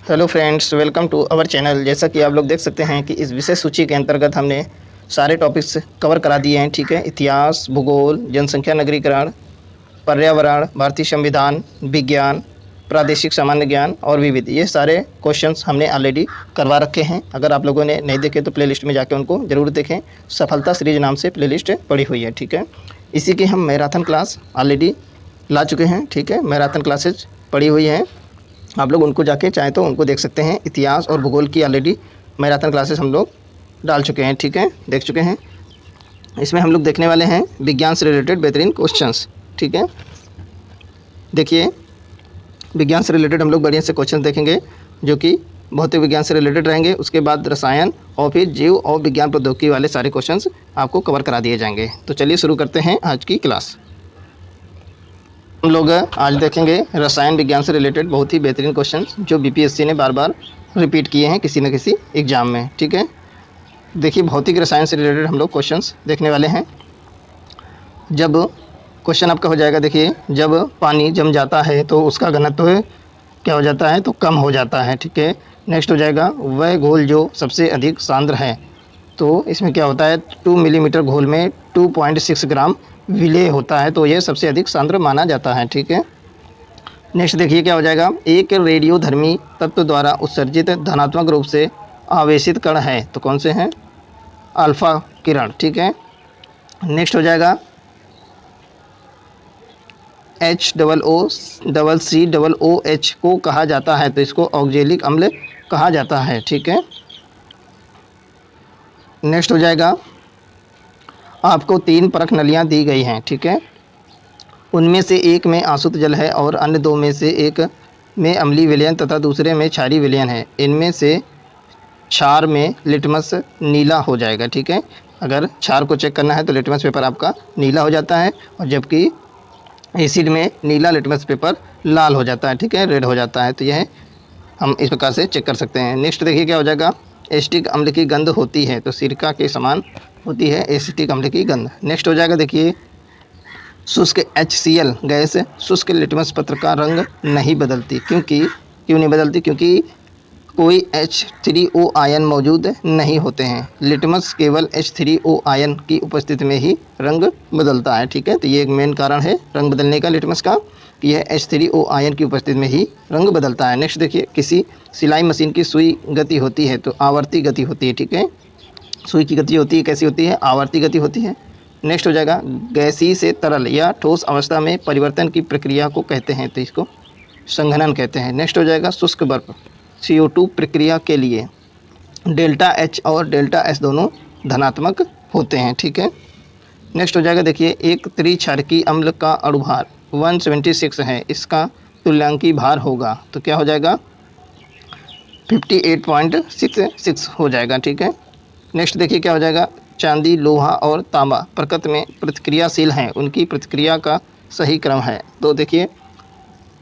Hello friends, welcome to our channel. जैसा कि आप लोग देख सकते हैं कि इस विषय सूची के अंतर्गत हमने सारे टॉपिक्स कवर करा दिए हैं। ठीक है, इतिहास, भूगोल, जनसंख्या नगरीकरण, पर्यावरण, भारतीय संविधान, विज्ञान, प्रादेशिक सामान्य ज्ञान और विविध, ये सारे क्वेश्चंस हमने ऑलरेडी करवा रखे हैं। अगर आप लोगों ने नहीं देखे तो प्लेलिस्ट में जाके उनको ज़रूर देखें। सफलता सीरीज नाम से प्लेलिस्ट पड़ी हुई है। ठीक है, इसी की हम मैराथन क्लास ऑलरेडी ला चुके हैं। ठीक है, मैराथन क्लासेज पड़ी हुई हैं, आप लोग उनको जाके चाहे तो उनको देख सकते हैं। इतिहास और भूगोल की ऑलरेडी मैराथन क्लासेस हम लोग डाल चुके हैं। ठीक है, देख चुके हैं। इसमें हम लोग देखने वाले हैं विज्ञान से रिलेटेड बेहतरीन क्वेश्चंस। ठीक है, देखिए, विज्ञान से रिलेटेड हम लोग बढ़िया से क्वेश्चन देखेंगे जो कि भौतिक विज्ञान से रिलेटेड रहेंगे। उसके बाद रसायन और फिर जीव और विज्ञान प्रौद्योगिकी वाले सारे क्वेश्चंस आपको कवर करा दिए जाएंगे। तो चलिए शुरू करते हैं आज की क्लास। हम लोग आज देखेंगे रसायन विज्ञान से रिलेटेड बहुत ही बेहतरीन क्वेश्चंस जो बीपीएससी ने बार बार रिपीट किए हैं किसी न किसी एग्ज़ाम में। ठीक है, देखिए, भौतिक रसायन से रिलेटेड हम लोग क्वेश्चंस देखने वाले हैं। जब क्वेश्चन आपका हो जाएगा, देखिए, जब पानी जम जाता है तो उसका घनत्व क्या हो जाता है, तो कम हो जाता है। ठीक है, नेक्स्ट हो जाएगा वह घोल जो सबसे अधिक सांद्र है। तो इसमें क्या होता है, 2 मिलीमीटर घोल में 2.6 ग्राम विलेय होता है, तो यह सबसे अधिक सांद्र माना जाता है। ठीक है, नेक्स्ट देखिए क्या हो जाएगा, एक रेडियोधर्मी तत्व द्वारा उत्सर्जित धनात्मक रूप से आवेशित कण है, तो कौन से हैं, अल्फा किरण। ठीक है, नेक्स्ट हो जाएगा HOOCOOH को कहा जाता है, तो इसको ऑक्जेलिक अम्ल कहा जाता है। ठीक है, नेक्स्ट हो जाएगा, आपको 3 परख नलियाँ दी गई हैं। ठीक है, उनमें से एक में आसुत जल है और अन्य 2 में से एक में अम्लीय विलयन तथा दूसरे में क्षारीय विलयन है। इनमें से क्षार में लिटमस नीला हो जाएगा। ठीक है, अगर क्षार को चेक करना है तो लिटमस पेपर आपका नीला हो जाता है, और जबकि एसिड में नीला लिटमस पेपर लाल हो जाता है। ठीक है, रेड हो जाता है। तो यह हम इस प्रकार से चेक कर सकते हैं। नेक्स्ट देखिए क्या हो जाएगा, एसिटिक अम्ल की गंध होती है, तो सिरका के समान होती है एसिटिक अम्ल की गंध। नेक्स्ट हो जाएगा, देखिए, शुष्क HCl गैस शुष्क लिटमस पत्र का रंग नहीं बदलती, क्यों नहीं बदलती, क्योंकि कोई H3O आयन मौजूद नहीं होते हैं। लिटमस केवल H3O आयन की उपस्थिति में ही रंग बदलता है। ठीक है, तो ये एक मेन कारण है रंग बदलने का लिटमस का, कि यह H3O आयन की उपस्थिति में ही रंग बदलता है। नेक्स्ट देखिए, किसी सिलाई मशीन की सुई गति होती है, तो आवर्ती गति होती है। ठीक है, सुई की गति होती है, कैसी होती है, आवर्ती गति होती है। नेक्स्ट हो जाएगा, गैसीय से तरल या ठोस अवस्था में परिवर्तन की प्रक्रिया को कहते हैं, तो इसको संघनन कहते हैं। नेक्स्ट हो जाएगा, शुष्क बर्फ CO2 प्रक्रिया के लिए डेल्टा H और डेल्टा S दोनों धनात्मक होते हैं। ठीक है, नेक्स्ट हो जाएगा, देखिए, एक त्रिक्षारकीय अम्ल का अणुभार 176 है, इसका तुल्यांकी भार होगा, तो क्या हो जाएगा, 58.66 हो जाएगा। ठीक है, नेक्स्ट देखिए क्या हो जाएगा, चांदी, लोहा और तांबा प्रकृति में प्रतिक्रियाशील हैं, उनकी प्रतिक्रिया का सही क्रम है। तो देखिए,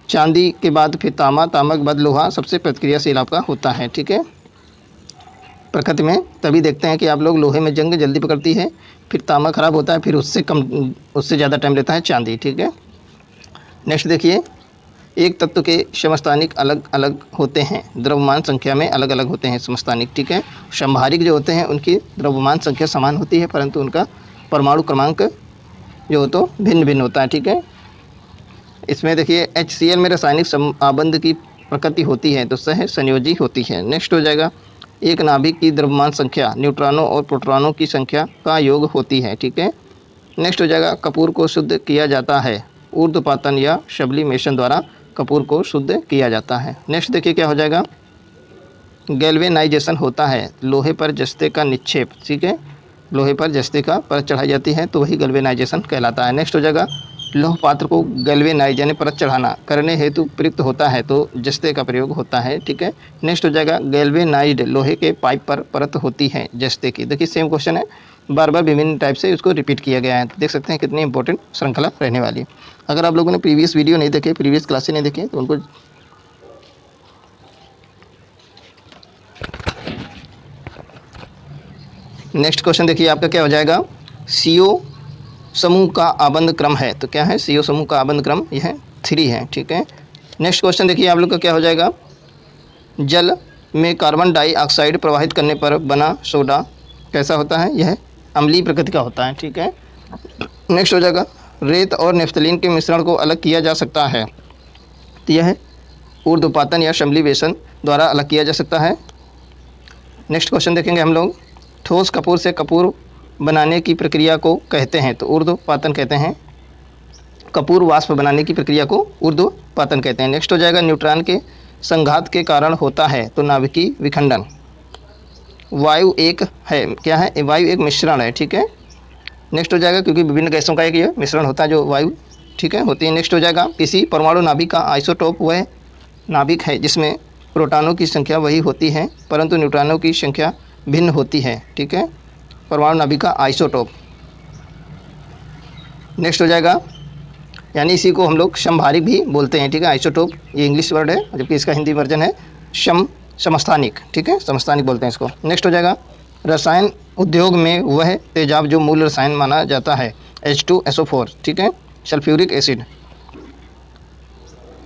चांदी के बाद फिर तांबा, तांबा के बाद लोहा सबसे प्रतिक्रियाशील आपका होता है। ठीक है, प्रकृति में तभी देखते हैं कि आप लोग लोहे में जंग जल्दी पकड़ती है, फिर तांबा खराब होता है, फिर उससे ज़्यादा टाइम लेता है चांदी। ठीक है, नेक्स्ट देखिए, एक तत्व के समस्थानिक अलग अलग होते हैं, द्रव्यमान संख्या में अलग अलग होते हैं समस्थानिक। ठीक है, समभारिक जो होते हैं उनकी द्रव्यमान संख्या समान होती है, परंतु उनका परमाणु क्रमांक जो हो तो भिन्न भिन्न होता है। ठीक है, इसमें देखिए, HCl में रासायनिक आबंध की प्रकृति होती है, तो सह संयोजी होती है। नेक्स्ट हो जाएगा, एक नाभिक की द्रव्यमान संख्या न्यूट्रॉनों और प्रोटॉनों की संख्या का योग होती है। ठीक है, नेक्स्ट हो जाएगा, कपूर को शुद्ध किया जाता है, ऊर्ध्वपातन या सब्लिमेशन द्वारा कपूर को शुद्ध किया जाता है। नेक्स्ट देखिए क्या हो जाएगा, गैल्वेनाइजेशन होता है, लोहे पर जस्ते का निक्षेप। ठीक है, लोहे पर जस्ते का परत चढ़ाई जाती है, तो वही गैल्वेनाइजेशन कहलाता है। नेक्स्ट हो जाएगा, लौह पात्र को गैल्वेनाइज यानी परत चढ़ाना करने हेतु प्रयुक्त होता है, तो जस्ते का प्रयोग होता है। ठीक है, नेक्स्ट हो जाएगा, गैल्वेनाइज्ड लोहे के पाइप पर परत होती है जस्ते की। देखिए, सेम क्वेश्चन है, बार बार विभिन्न टाइप से इसको रिपीट किया गया है, तो देख सकते हैं कितनी इंपॉर्टेंट श्रृंखला रहने वाली है। अगर आप लोगों ने प्रीवियस वीडियो नहीं देखे, प्रीवियस क्लासेस नहीं देखे, तो उनको नेक्स्ट क्वेश्चन देखिए आपका क्या हो जाएगा, CO समूह का आबंध क्रम है, तो क्या है, CO समूह का आबंध क्रम यह 3 है। ठीक है, नेक्स्ट क्वेश्चन देखिए आप लोग का क्या हो जाएगा, जल में कार्बन डाइऑक्साइड प्रवाहित करने पर बना सोडा कैसा होता है, यह अम्लीय प्रकृति का होता है। ठीक है, नेक्स्ट हो जाएगा रेत और नेफ्थलीन के मिश्रण को अलग किया जा सकता है, तो यह ऊर्ध्वपातन या सब्लिमेशन द्वारा अलग किया जा सकता है। नेक्स्ट क्वेश्चन देखेंगे हम लोग, ठोस कपूर से कपूर बनाने की प्रक्रिया को कहते हैं, तो ऊर्ध्वपातन कहते हैं। कपूर वाष्प बनाने की प्रक्रिया को ऊर्ध्वपातन कहते हैं। नेक्स्ट हो जाएगा न्यूट्रॉन के संघात के कारण होता है, तो नाभिकीय विखंडन। वायु एक है, क्या है, वायु एक मिश्रण है। ठीक है, नेक्स्ट हो जाएगा क्योंकि विभिन्न गैसों का एक ये मिश्रण होता है जो वायु, ठीक है, होती है। नेक्स्ट हो जाएगा किसी परमाणु नाभिक का आइसोटोप वह नाभिक है जिसमें प्रोटॉनों की संख्या वही होती है परंतु न्यूट्रॉनों की संख्या भिन्न होती है। ठीक है, परमाणु नाभिक का आइसोटोप। नेक्स्ट हो जाएगा, यानी इसी को हम लोग समभारिक भी बोलते हैं। ठीक है, आइसोटोप ये इंग्लिश वर्ड है जबकि इसका हिंदी वर्जन है समस्थानिक। ठीक है, समस्थानिक बोलते हैं इसको। नेक्स्ट हो जाएगा, रसायन उद्योग में वह तेजाब जो मूल रसायन माना जाता है H2SO4। ठीक है, सल्फ्यूरिक एसिड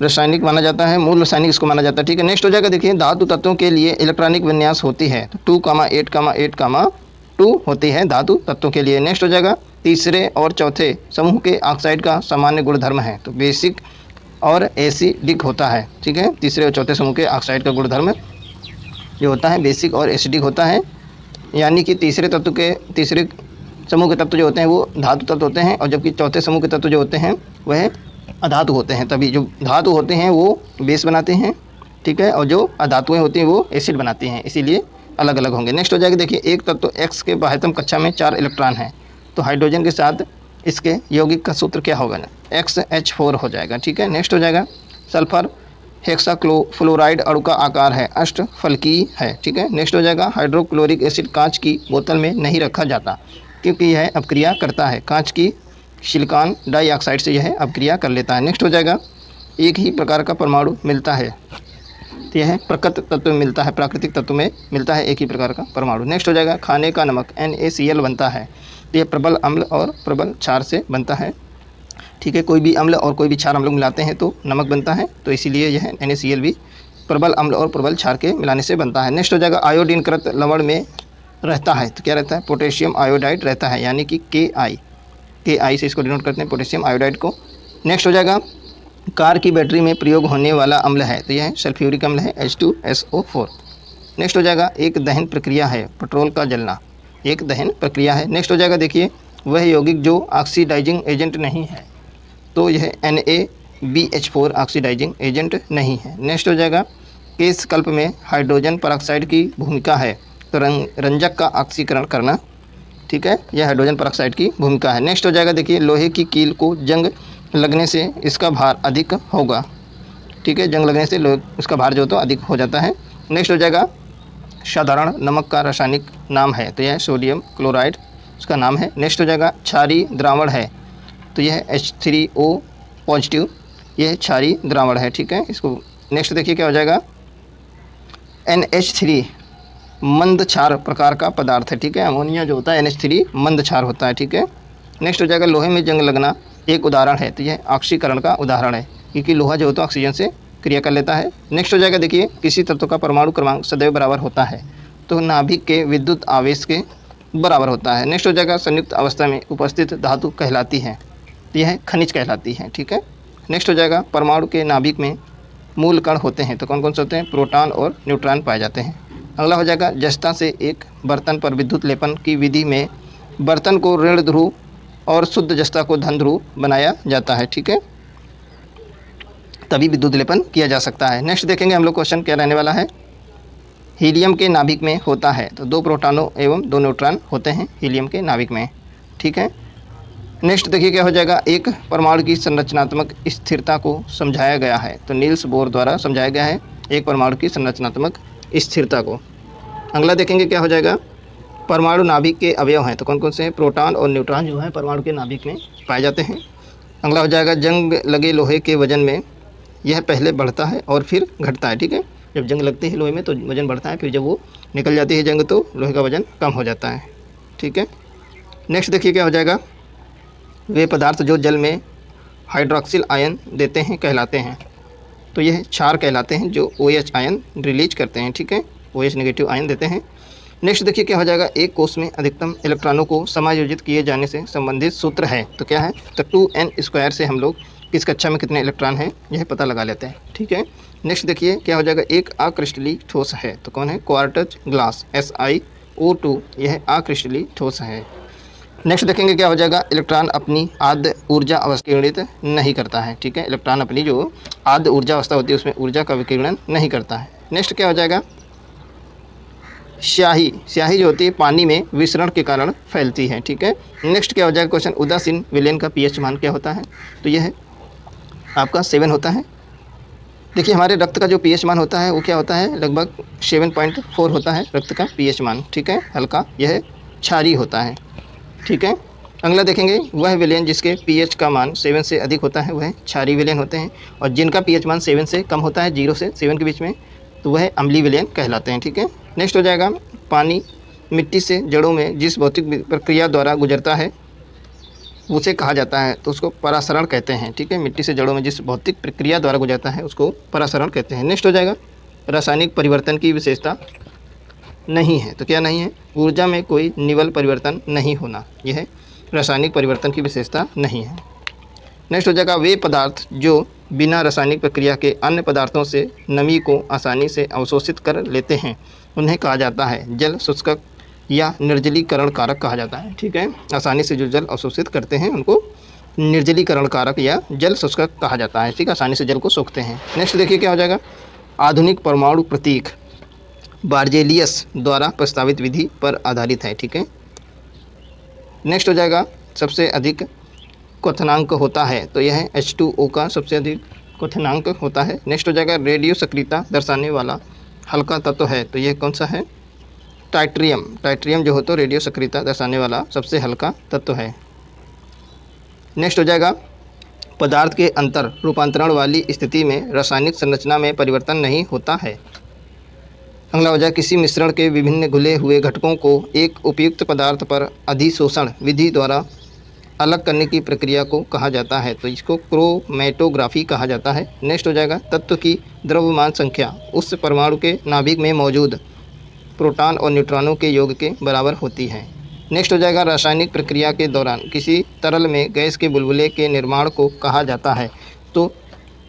रासायनिक माना जाता है, मूल रासायनिक इसको माना जाता है। ठीक है, नेक्स्ट हो जाएगा, देखिए धातु तत्वों के लिए इलेक्ट्रॉनिक विन्यास होती है, तो 2,8,8,2 होती है धातु तत्वों के लिए। नेक्स्ट हो जाएगा, तीसरे और चौथे समूह के ऑक्साइड का सामान्य गुणधर्म है, तो बेसिक और एसिडिक होता है। ठीक है, तीसरे और चौथे समूह के ऑक्साइड का गुणधर्म जो होता है बेसिक और एसिडिक होता है, यानी कि तीसरे समूह के तत्व जो होते हैं वो धातु तत्व होते हैं और जबकि चौथे समूह के तत्व जो होते हैं वह अधातु होते हैं। तभी जो धातु होते हैं वो बेस बनाते हैं, ठीक है, और जो अधातुएं होती हैं वो एसिड बनाती हैं, इसीलिए अलग अलग होंगे। नेक्स्ट हो जाएगा, देखिए एक तत्व X के बाह्यतम कक्षा में 4 इलेक्ट्रॉन हैं, तो हाइड्रोजन के साथ इसके यौगिक का सूत्र क्या होगा, XH4 हो जाएगा। ठीक है, नेक्स्ट हो जाएगा, सल्फर हेक्साक्लोफ्लोराइड अणु का आकार है अष्टफलकीय है। ठीक है, नेक्स्ट हो जाएगा, हाइड्रोक्लोरिक एसिड कांच की बोतल में नहीं रखा जाता क्योंकि यह अपक्रिया करता है, कांच की सिलिकॉन डाइऑक्साइड से यह अपक्रिया कर लेता है। नेक्स्ट हो जाएगा, एक ही प्रकार का परमाणु मिलता है, तो यह प्रकृत तत्व में मिलता है, प्राकृतिक तत्व में मिलता है एक ही प्रकार का परमाणु। नेक्स्ट हो जाएगा, खाने का नमक NaCl बनता है, तो यह प्रबल अम्ल और प्रबल क्षार से बनता है। ठीक है, कोई भी अम्ल और कोई भी क्षार हम लोग मिलाते हैं तो नमक बनता है, तो इसीलिए यह NaCl भी प्रबल अम्ल और प्रबल क्षार के मिलाने से बनता है। नेक्स्ट हो जाएगा, आयोडीन कृत लवण में रहता है, तो क्या रहता है, पोटेशियम आयोडाइड रहता है, यानी कि Ki से इसको डिनोट करते हैं पोटेशियम आयोडाइड को। नेक्स्ट हो जाएगा, कार की बैटरी में प्रयोग होने वाला अम्ल है, तो यह सल्फ्यूरिक अम्ल है H2SO4। नेक्स्ट हो जाएगा, एक दहन प्रक्रिया है, पेट्रोल का जलना एक दहन प्रक्रिया है। नेक्स्ट हो जाएगा, देखिए वह यौगिक जो ऑक्सीडाइजिंग एजेंट नहीं है, तो यह NaBH4 ऑक्सीडाइजिंग एजेंट नहीं है। नेक्स्ट हो जाएगा, केश कल्प में हाइड्रोजन परऑक्साइड की भूमिका है, तो रंजक का ऑक्सीकरण करना, ठीक है, यह हाइड्रोजन परऑक्साइड की भूमिका है। नेक्स्ट हो जाएगा, देखिए लोहे की कील को जंग लगने से इसका भार अधिक होगा, ठीक है, जंग लगने से लोहे इसका भार जो तो अधिक हो जाता है। नेक्स्ट हो जाएगा, साधारण नमक का रासायनिक नाम है, तो यह सोडियम क्लोराइड इसका नाम है। नेक्स्ट हो जाएगा, क्षारीय द्रावण है, तो यह H3O पॉजिटिव, यह क्षारीय द्रावण है। ठीक है, इसको नेक्स्ट देखिए क्या हो जाएगा, NH3 मंद क्षार प्रकार का पदार्थ है। ठीक है, अमोनिया जो होता है NH3 मंद क्षार होता है। ठीक है, नेक्स्ट हो जाएगा, लोहे में जंग लगना एक उदाहरण है, तो यह ऑक्सीकरण का उदाहरण है क्योंकि लोहा जो होता है ऑक्सीजन से क्रिया कर लेता है। नेक्स्ट हो जाएगा, देखिए किसी तत्व का परमाणु क्रमांक सदैव बराबर होता है, तो नाभिक के विद्युत आवेश के बराबर होता है। नेक्स्ट हो जाएगा, संयुक्त अवस्था में उपस्थित धातु कहलाती है, तो यह खनिज कहलाती है। ठीक है, नेक्स्ट हो जाएगा, परमाणु के नाभिक में मूल कण होते हैं, तो कौन कौन से होते हैं, प्रोटॉन और न्यूट्रॉन पाए जाते हैं। अगला हो जाएगा, जस्ता से एक बर्तन पर विद्युत लेपन की विधि में बर्तन को ऋण ध्रुव और शुद्ध जस्ता को धन ध्रुव बनाया जाता है। ठीक है, तभी विद्युत लेपन किया जा सकता है। नेक्स्ट देखेंगे हम लोग, क्वेश्चन क्या रहने वाला है, हीलियम के नाभिक में होता है, तो 2 प्रोटॉनों एवं 2 न्यूट्रॉन होते हैं हीलियम के नाभिक में। ठीक है, नेक्स्ट देखिए क्या हो जाएगा, एक परमाणु की संरचनात्मक स्थिरता को समझाया गया है, तो नील्स बोर द्वारा समझाया गया है एक परमाणु की संरचनात्मक स्थिरता को। अगला देखेंगे क्या हो जाएगा, परमाणु नाभिक के अवयव हैं, तो कौन कौन से हैं, प्रोटॉन और न्यूट्रॉन जो है परमाणु के नाभिक में पाए जाते हैं। अगला हो जाएगा, जंग लगे लोहे के वजन में यह पहले बढ़ता है और फिर घटता है। ठीक है, जब जंग लगती है लोहे में तो वजन बढ़ता है, फिर जब वो निकल जाती है जंग तो लोहे का वजन कम हो जाता है। ठीक है, नेक्स्ट देखिए क्या हो जाएगा, वे पदार्थ जो जल में हाइड्रोक्सिल आयन देते हैं कहलाते हैं, तो यह क्षार कहलाते हैं जो OH आयन रिलीज करते हैं, ठीक है, OH नेगेटिव आयन देते हैं। नेक्स्ट देखिए क्या हो जाएगा, एक कोष में अधिकतम इलेक्ट्रॉनों को समायोजित किए जाने से संबंधित सूत्र है, तो क्या है, तो 2n² से हम लोग किस कक्षा में कितने इलेक्ट्रॉन हैं यह पता लगा लेते हैं, ठीक है। नेक्स्ट देखिए क्या हो जाएगा, एक अक्रिस्टलीय ठोस है, तो कौन है, क्वार्ट्ज ग्लास SiO2, यह अक्रिस्टलीय ठोस है। नेक्स्ट देखेंगे क्या हो जाएगा, इलेक्ट्रॉन अपनी आद्य ऊर्जा अवस्था विकिरणित नहीं करता है, ठीक है, इलेक्ट्रॉन अपनी जो आद्य ऊर्जा अवस्था होती है उसमें ऊर्जा का विकिरण नहीं करता है। नेक्स्ट क्या हो जाएगा, स्याही स्याही जो होती है पानी में विसरण के कारण फैलती है, ठीक है। नेक्स्ट क्या हो जाएगा क्वेश्चन, उदासीन विलयन का pH मान क्या होता है, तो यह आपका 7 होता है। देखिए हमारे रक्त का जो pH मान होता है वो क्या होता है, लगभग 7.4 होता है रक्त का pH मान, ठीक है, हल्का, यह क्षारीय होता है, ठीक है। अगला देखेंगे, वह विलयन जिसके pH का मान 7 से अधिक होता है वह क्षारीय विलयन होते हैं, और जिनका pH मान 7 से कम होता है, 0 से 7 के बीच में, तो वह अम्लीय विलयन कहलाते हैं, ठीक है। नेक्स्ट हो जाएगा, पानी मिट्टी से जड़ों में जिस भौतिक प्रक्रिया द्वारा गुजरता है उसे कहा जाता है, तो उसको परासरण कहते हैं, ठीक है, मिट्टी से जड़ों में जिस भौतिक प्रक्रिया द्वारा गुजरता है उसको परासरण कहते हैं। नेक्स्ट हो जाएगा, रासायनिक परिवर्तन की विशेषता नहीं है, तो क्या नहीं है, ऊर्जा में कोई निवल परिवर्तन नहीं होना, यह रासायनिक परिवर्तन की विशेषता नहीं है। नेक्स्ट हो जाएगा, वे पदार्थ जो बिना रासायनिक प्रक्रिया के अन्य पदार्थों से नमी को आसानी से अवशोषित कर लेते हैं उन्हें कहा जाता है जल शुष्कक या निर्जलीकरण कारक कहा जाता है, ठीक है, आसानी से जो जल अवशोषित करते हैं उनको निर्जलीकरण कारक या जल शुष्कक कहा जाता है, ठीक है, आसानी से जल को सोखते हैं। नेक्स्ट देखिए क्या हो जाएगा, आधुनिक परमाणु प्रतीक बार्जेलियस द्वारा प्रस्तावित विधि पर आधारित है, ठीक है। नेक्स्ट हो जाएगा, सबसे अधिक क्वथनांक होता है, तो यह H2O का सबसे अधिक क्वथनांक होता है। नेक्स्ट हो जाएगा, रेडियो सक्रियता दर्शाने वाला हल्का तत्व है, तो यह कौन सा है, टाइट्रियम। टाइट्रियम जो हो तो रेडियो सक्रियता दर्शाने वाला सबसे हल्का तत्व है। नेक्स्ट हो जाएगा, पदार्थ के अंतर रूपांतरण वाली स्थिति में रासायनिक संरचना में परिवर्तन नहीं होता है। अगला हो जाए, किसी मिश्रण के विभिन्न घुले हुए घटकों को एक उपयुक्त पदार्थ पर अधिशोषण विधि द्वारा अलग करने की प्रक्रिया को कहा जाता है, तो इसको क्रोमैटोग्राफी कहा जाता है। नेक्स्ट हो जाएगा, तत्व की द्रव्यमान संख्या उस परमाणु के नाभिक में मौजूद प्रोटॉन और न्यूट्रॉनों के योग के बराबर होती है। नेक्स्ट हो जाएगा, रासायनिक प्रक्रिया के दौरान किसी तरल में गैस के बुलबुले के निर्माण को कहा जाता है, तो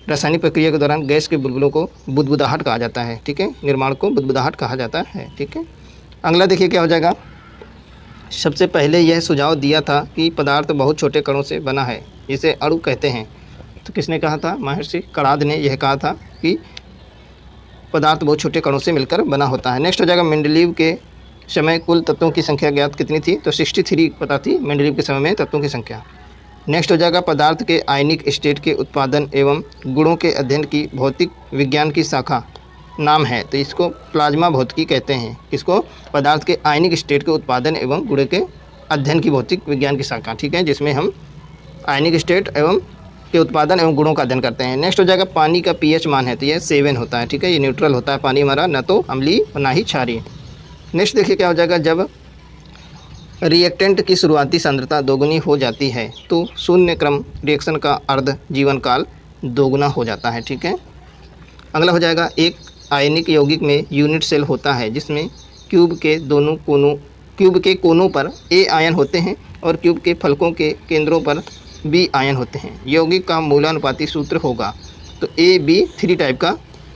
रासायनिक प्रक्रिया के दौरान गैस के बुलबुलों को बुदबुदाहट कहा जाता है, ठीक है, निर्माण को बुदबुदाहट कहा जाता है, ठीक है। अगला देखिए क्या हो जाएगा, सबसे पहले यह सुझाव दिया था कि पदार्थ बहुत छोटे कणों से बना है, इसे अणु कहते हैं, तो किसने कहा था, महर्षि कणाद ने यह कहा था कि पदार्थ बहुत छोटे कणों से मिलकर बना होता है। नेक्स्ट हो जाएगा, मेंडलीव के समय कुल तत्वों की संख्या ज्ञात कितनी थी, तो 63 पता थी मेंडलीव के समय में तत्वों की संख्या। नेक्स्ट हो जाएगा, पदार्थ के आयनिक स्टेट के उत्पादन एवं गुणों के अध्ययन की भौतिक विज्ञान की शाखा नाम है, तो इसको प्लाज्मा भौतिकी कहते हैं, इसको पदार्थ के आयनिक स्टेट के उत्पादन एवं गुण के अध्ययन की भौतिक विज्ञान की शाखा, ठीक है, जिसमें हम आयनिक स्टेट एवं के उत्पादन एवं गुणों का अध्ययन करते हैं। नेक्स्ट हो जाएगा, पानी का pH मान है, तो यह 7 होता है, ठीक है, ये न्यूट्रल होता है पानी हमारा, न तो अम्लीय और ना ही क्षारीय। नेक्स्ट देखिए क्या हो जाएगा, जब रिएक्टेंट की शुरुआती सांद्रता दोगुनी हो जाती है तो शून्य क्रम रिएक्शन का अर्ध जीवन काल दोगुना हो जाता है, ठीक है। अगला हो जाएगा, एक आयनिक यौगिक में यूनिट सेल होता है जिसमें क्यूब के कोनों पर A आयन होते हैं और क्यूब के फलकों के केंद्रों पर B आयन होते हैं। यौगिक का मूलानुपाती सूत्र होगा, तो AB3 टाइप का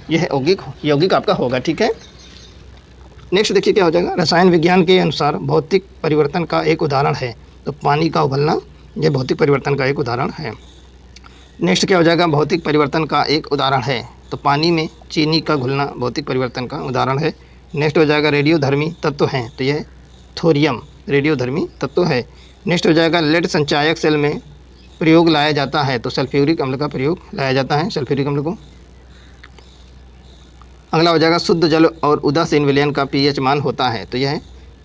यह यौगिक आपका होगा, ठीक है। नेक्स्ट देखिए क्या हो जाएगा, रसायन विज्ञान के अनुसार भौतिक परिवर्तन का एक उदाहरण है, तो पानी का उबलना यह भौतिक परिवर्तन का एक उदाहरण है। नेक्स्ट क्या हो जाएगा, भौतिक परिवर्तन का एक उदाहरण है, तो पानी में चीनी का घुलना भौतिक परिवर्तन का उदाहरण है। नेक्स्ट हो जाएगा, रेडियोधर्मी तत्व हैं, तो यह थोरियम रेडियोधर्मी तत्व है। नेक्स्ट हो जाएगा, लेड संचायक सेल में प्रयोग लाया जाता है, तो सल्फ्यूरिक अम्ल का प्रयोग लाया जाता है, सल्फ्यूरिक अम्ल को। अगला हो जाएगा, शुद्ध जल और उदासीन विलयन का pH मान होता है, तो यह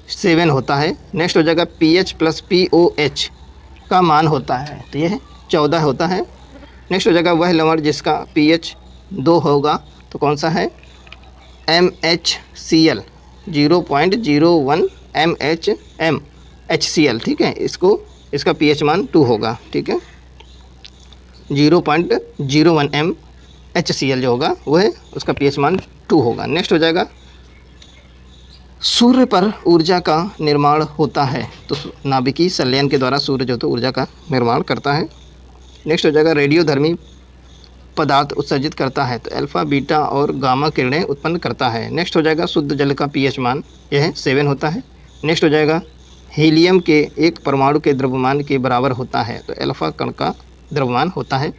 7 होता है। नेक्स्ट हो जाएगा, pH + POH का मान होता है, तो यह 14 होता है। नेक्स्ट हो जाएगा, वह लवण जिसका pH 2 होगा, तो कौन सा है, MHCl 0.01 HCl, ठीक है, इसका pH मान 2 होगा, ठीक है, 0.01 HCl जो होगा वो है, उसका pH मान 2 होगा। नेक्स्ट हो जाएगा सूर्य पर ऊर्जा का निर्माण होता है, तो नाभिकीय संलयन के द्वारा सूर्य जो तो ऊर्जा का निर्माण करता है। नेक्स्ट हो जाएगा रेडियोधर्मी पदार्थ उत्सर्जित करता है, तो अल्फा बीटा और गामा किरणें उत्पन्न करता है। नेक्स्ट हो जाएगा शुद्ध जल का pH मान यह 7 होता है। नेक्स्ट हो जाएगा हीलियम के एक परमाणु के द्रव्यमान के बराबर होता है, तो अल्फा कण का द्रव्यमान होता है।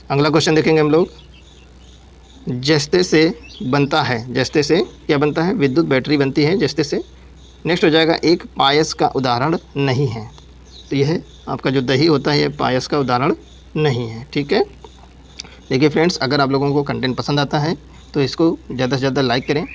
अगला क्वेश्चन देखेंगे हम लोग, जस्ते से बनता है, जस्ते से क्या बनता है, विद्युत बैटरी बनती है जस्ते से। नेक्स्ट हो जाएगा एक पायस का उदाहरण नहीं है, तो यह आपका जो दही होता है यह पायस का उदाहरण नहीं है। ठीक है, देखिए फ्रेंड्स, अगर आप लोगों को कंटेंट पसंद आता है तो इसको ज़्यादा से ज़्यादा लाइक करें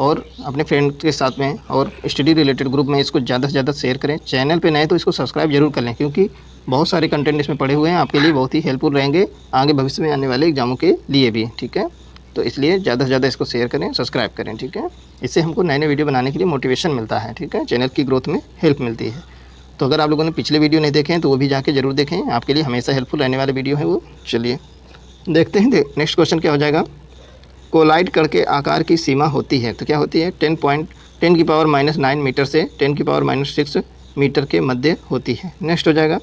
और अपने फ्रेंड के साथ में और स्टडी रिलेटेड ग्रुप में इसको ज़्यादा से ज़्यादा शेयर करें। चैनल पे नए तो इसको सब्सक्राइब जरूर कर लें, क्योंकि बहुत सारे कंटेंट इसमें पड़े हुए हैं, आपके लिए बहुत ही हेल्पफुल रहेंगे आगे भविष्य में आने वाले एग्जामों के लिए भी। ठीक है, तो इसलिए ज़्यादा से ज़्यादा इसको शेयर करें, सब्सक्राइब करें। ठीक है, इससे हमको नए नए वीडियो बनाने के लिए मोटिवेशन मिलता है। ठीक है, चैनल की ग्रोथ में हेल्प मिलती है। तो अगर आप लोगों ने पिछले वीडियो नहीं देखे हैं तो वो भी जाके जरूर देखें, आपके लिए हमेशा हेल्पफुल रहने वाले वीडियो है वो। चलिए देखते हैं, नेक्स्ट क्वेश्चन क्या हो जाएगा। कोलाइड कण के आकार की सीमा होती है, तो क्या होती है, 10⁻⁹ मीटर से 10⁻�6 मीटर के मध्य होती है। नेक्स्ट हो जाएगा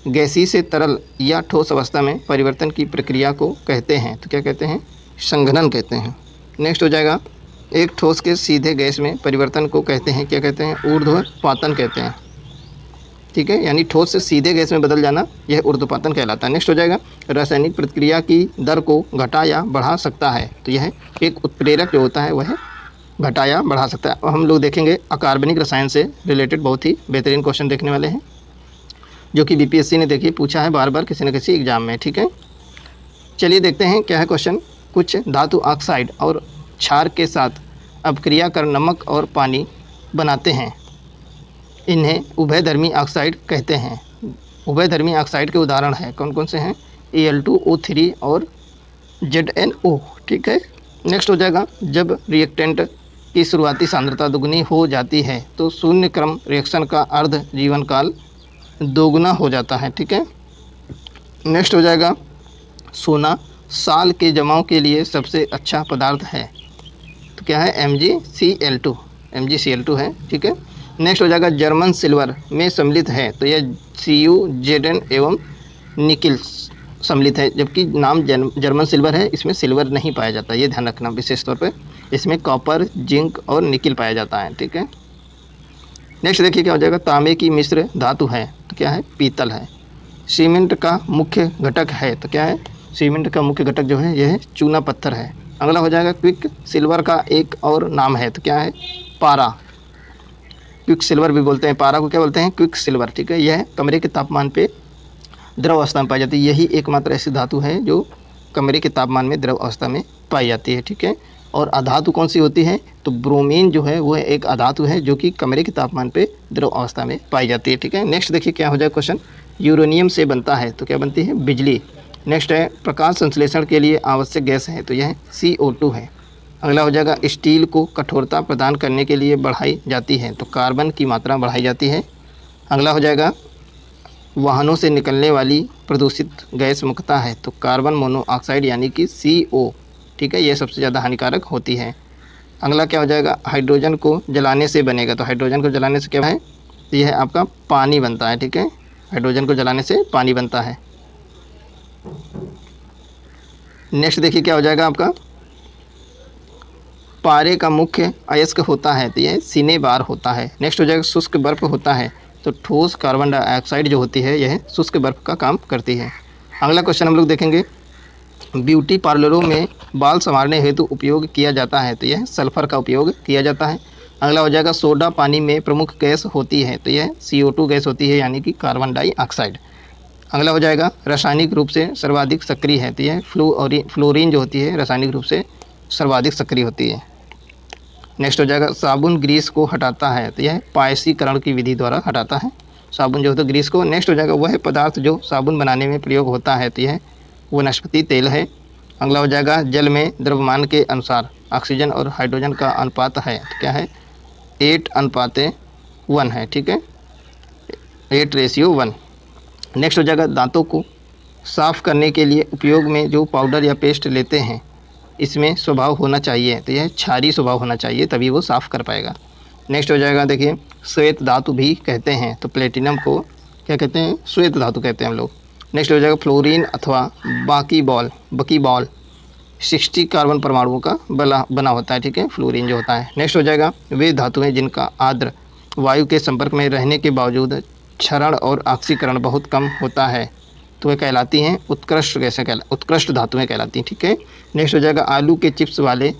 गैसीय से तरल या ठोस अवस्था में परिवर्तन की प्रक्रिया को कहते हैं, तो क्या कहते हैं, संघनन कहते हैं। नेक्स्ट हो जाएगा एक ठोस के सीधे गैस में परिवर्तन को कहते हैं, क्या कहते हैं, ऊर्ध्वपातन कहते हैं। ठीक है, यानी ठोस से सीधे गैस में बदल जाना यह ऊर्ध्वपातन कहलाता है। नेक्स्ट हो जाएगा रासायनिक प्रतिक्रिया की दर को घटा या बढ़ा सकता है, तो यह एक उत्प्रेरक जो होता है वह घटा या बढ़ा सकता है। और हम लोग देखेंगे अकार्बनिक रसायन से रिलेटेड बहुत ही बेहतरीन क्वेश्चन देखने वाले हैं, जो कि BPSC ने देखिए पूछा है बार बार किसी न किसी एग्जाम में। ठीक है, चलिए देखते हैं क्या है क्वेश्चन। कुछ धातु ऑक्साइड और क्षार के साथ अपक्रिया कर नमक और पानी बनाते हैं, इन्हें उभयधर्मी ऑक्साइड कहते हैं। उभयधर्मी ऑक्साइड के उदाहरण हैं, कौन कौन से हैं, Al2O3 और ZnO। ठीक है, नेक्स्ट हो जाएगा जब रिएक्टेंट की शुरुआती सांद्रता दुगनी हो जाती है तो शून्य क्रम रिएक्शन का अर्ध जीवन काल दोगुना हो जाता है। ठीक है, नेक्स्ट हो जाएगा सोना साल के जमाव के लिए सबसे अच्छा पदार्थ है, तो क्या है, MgCl2 है। ठीक है, नेक्स्ट हो जाएगा जर्मन सिल्वर में सम्मिलित है, तो यह CuZn एवं निकिल सम्मिलित है, जबकि नाम जर्मन सिल्वर है, इसमें सिल्वर नहीं पाया जाता, ये ध्यान रखना विशेष तौर पे, इसमें कॉपर, जिंक और निकिल पाया जाता है। ठीक है, नेक्स्ट देखिए क्या हो जाएगा, तांबे की मिश्र धातु है, तो क्या है, पीतल है। सीमेंट का मुख्य घटक है, तो क्या है, सीमेंट का मुख्य घटक जो है यह चूना पत्थर है। अगला हो जाएगा क्विक सिल्वर का एक और नाम है, तो क्या है, पारा। क्विक सिल्वर भी बोलते हैं, पारा को क्या बोलते हैं, क्विक सिल्वर। ठीक है, यह कमरे के तापमान पे द्रव अवस्था में पाई जाती है, यही एकमात्र ऐसी धातु है जो कमरे के तापमान में द्रव अवस्था में पाई जाती है। ठीक है, और अधातु कौन सी होती है, तो ब्रोमीन जो है वो एक अधातु है जो कि कमरे के तापमान पे द्रव अवस्था में पाई जाती है। ठीक है, नेक्स्ट देखिए क्या हो जाए क्वेश्चन, यूरेनियम से बनता है, तो क्या बनती है, बिजली। नेक्स्ट है प्रकाश संश्लेषण के लिए आवश्यक गैस है, तो यह CO2 है। अगला हो जाएगा स्टील को कठोरता प्रदान करने के लिए बढ़ाई जाती है, तो कार्बन की मात्रा बढ़ाई जाती है। अगला हो जाएगा वाहनों से निकलने वाली प्रदूषित गैस मुक्ता है, तो कार्बन मोनोऑक्साइड यानी कि CO। ठीक है, यह सबसे ज़्यादा हानिकारक होती है। अगला क्या हो जाएगा, हाइड्रोजन को जलाने से बनेगा, तो हाइड्रोजन को जलाने से क्या है, तो यह आपका पानी बनता है। ठीक है, हाइड्रोजन को जलाने से पानी बनता है। नेक्स्ट देखिए क्या हो जाएगा आपका, पारे का मुख्य अयस्क होता है, तो यह सिनेबार होता है। नेक्स्ट हो जाएगा शुष्क बर्फ होता है, तो ठोस कार्बन डाइऑक्साइड जो होती है यह शुष्क बर्फ का काम करती है। अगला क्वेश्चन हम लोग देखेंगे, ब्यूटी पार्लरों में बाल संवारने हेतु उपयोग किया जाता है, तो यह सल्फर का उपयोग किया जाता है। अगला हो जाएगा सोडा पानी में प्रमुख गैस होती है, तो यह CO2 गैस होती है यानी कि कार्बन डाइऑक्साइड। अगला हो जाएगा रासायनिक रूप से सर्वाधिक सक्रिय है, तो यह फ्लोरीन जो होती है रासायनिक रूप से सर्वाधिक सक्रिय होती है। नेक्स्ट हो जाएगा साबुन ग्रीस को हटाता है, तो यह पायसीकरण की विधि द्वारा हटाता है साबुन जो होता है ग्रीस को। नेक्स्ट हो जाएगा वह पदार्थ जो साबुन बनाने में प्रयोग होता है, तो यह वनस्पति तेल है। अगला हो जाएगा जल में द्रव्यमान के अनुसार ऑक्सीजन और हाइड्रोजन का अनुपात है, तो क्या है, 8:1 है। ठीक है, 8:1। नेक्स्ट हो जाएगा दांतों को साफ़ करने के लिए उपयोग में जो पाउडर या पेस्ट लेते हैं, इसमें स्वभाव होना चाहिए, तो यह क्षारीय स्वभाव होना चाहिए, तभी वो साफ़ कर पाएगा। नेक्स्ट हो जाएगा, देखिए श्वेत धातु भी कहते हैं, तो प्लेटिनम को क्या कहते हैं, श्वेत धातु कहते हैं हम लोग। नेक्स्ट हो जाएगा फ्लोरीन अथवा बकीबॉल 60 कार्बन परमाणुओं का बना होता है, ठीक है, फ्लोरीन जो होता है। नेक्स्ट हो जाएगा, वे धातुएं जिनका आर्द्र वायु के संपर्क में रहने के बावजूद क्षरण और ऑक्सीकरण बहुत कम होता है, तो वे कहलाती हैं उत्कृष्ट धातुएं कहलाती हैं, ठीक है। नेक्स्ट हो जाएगा, आलू के चिप्स वाले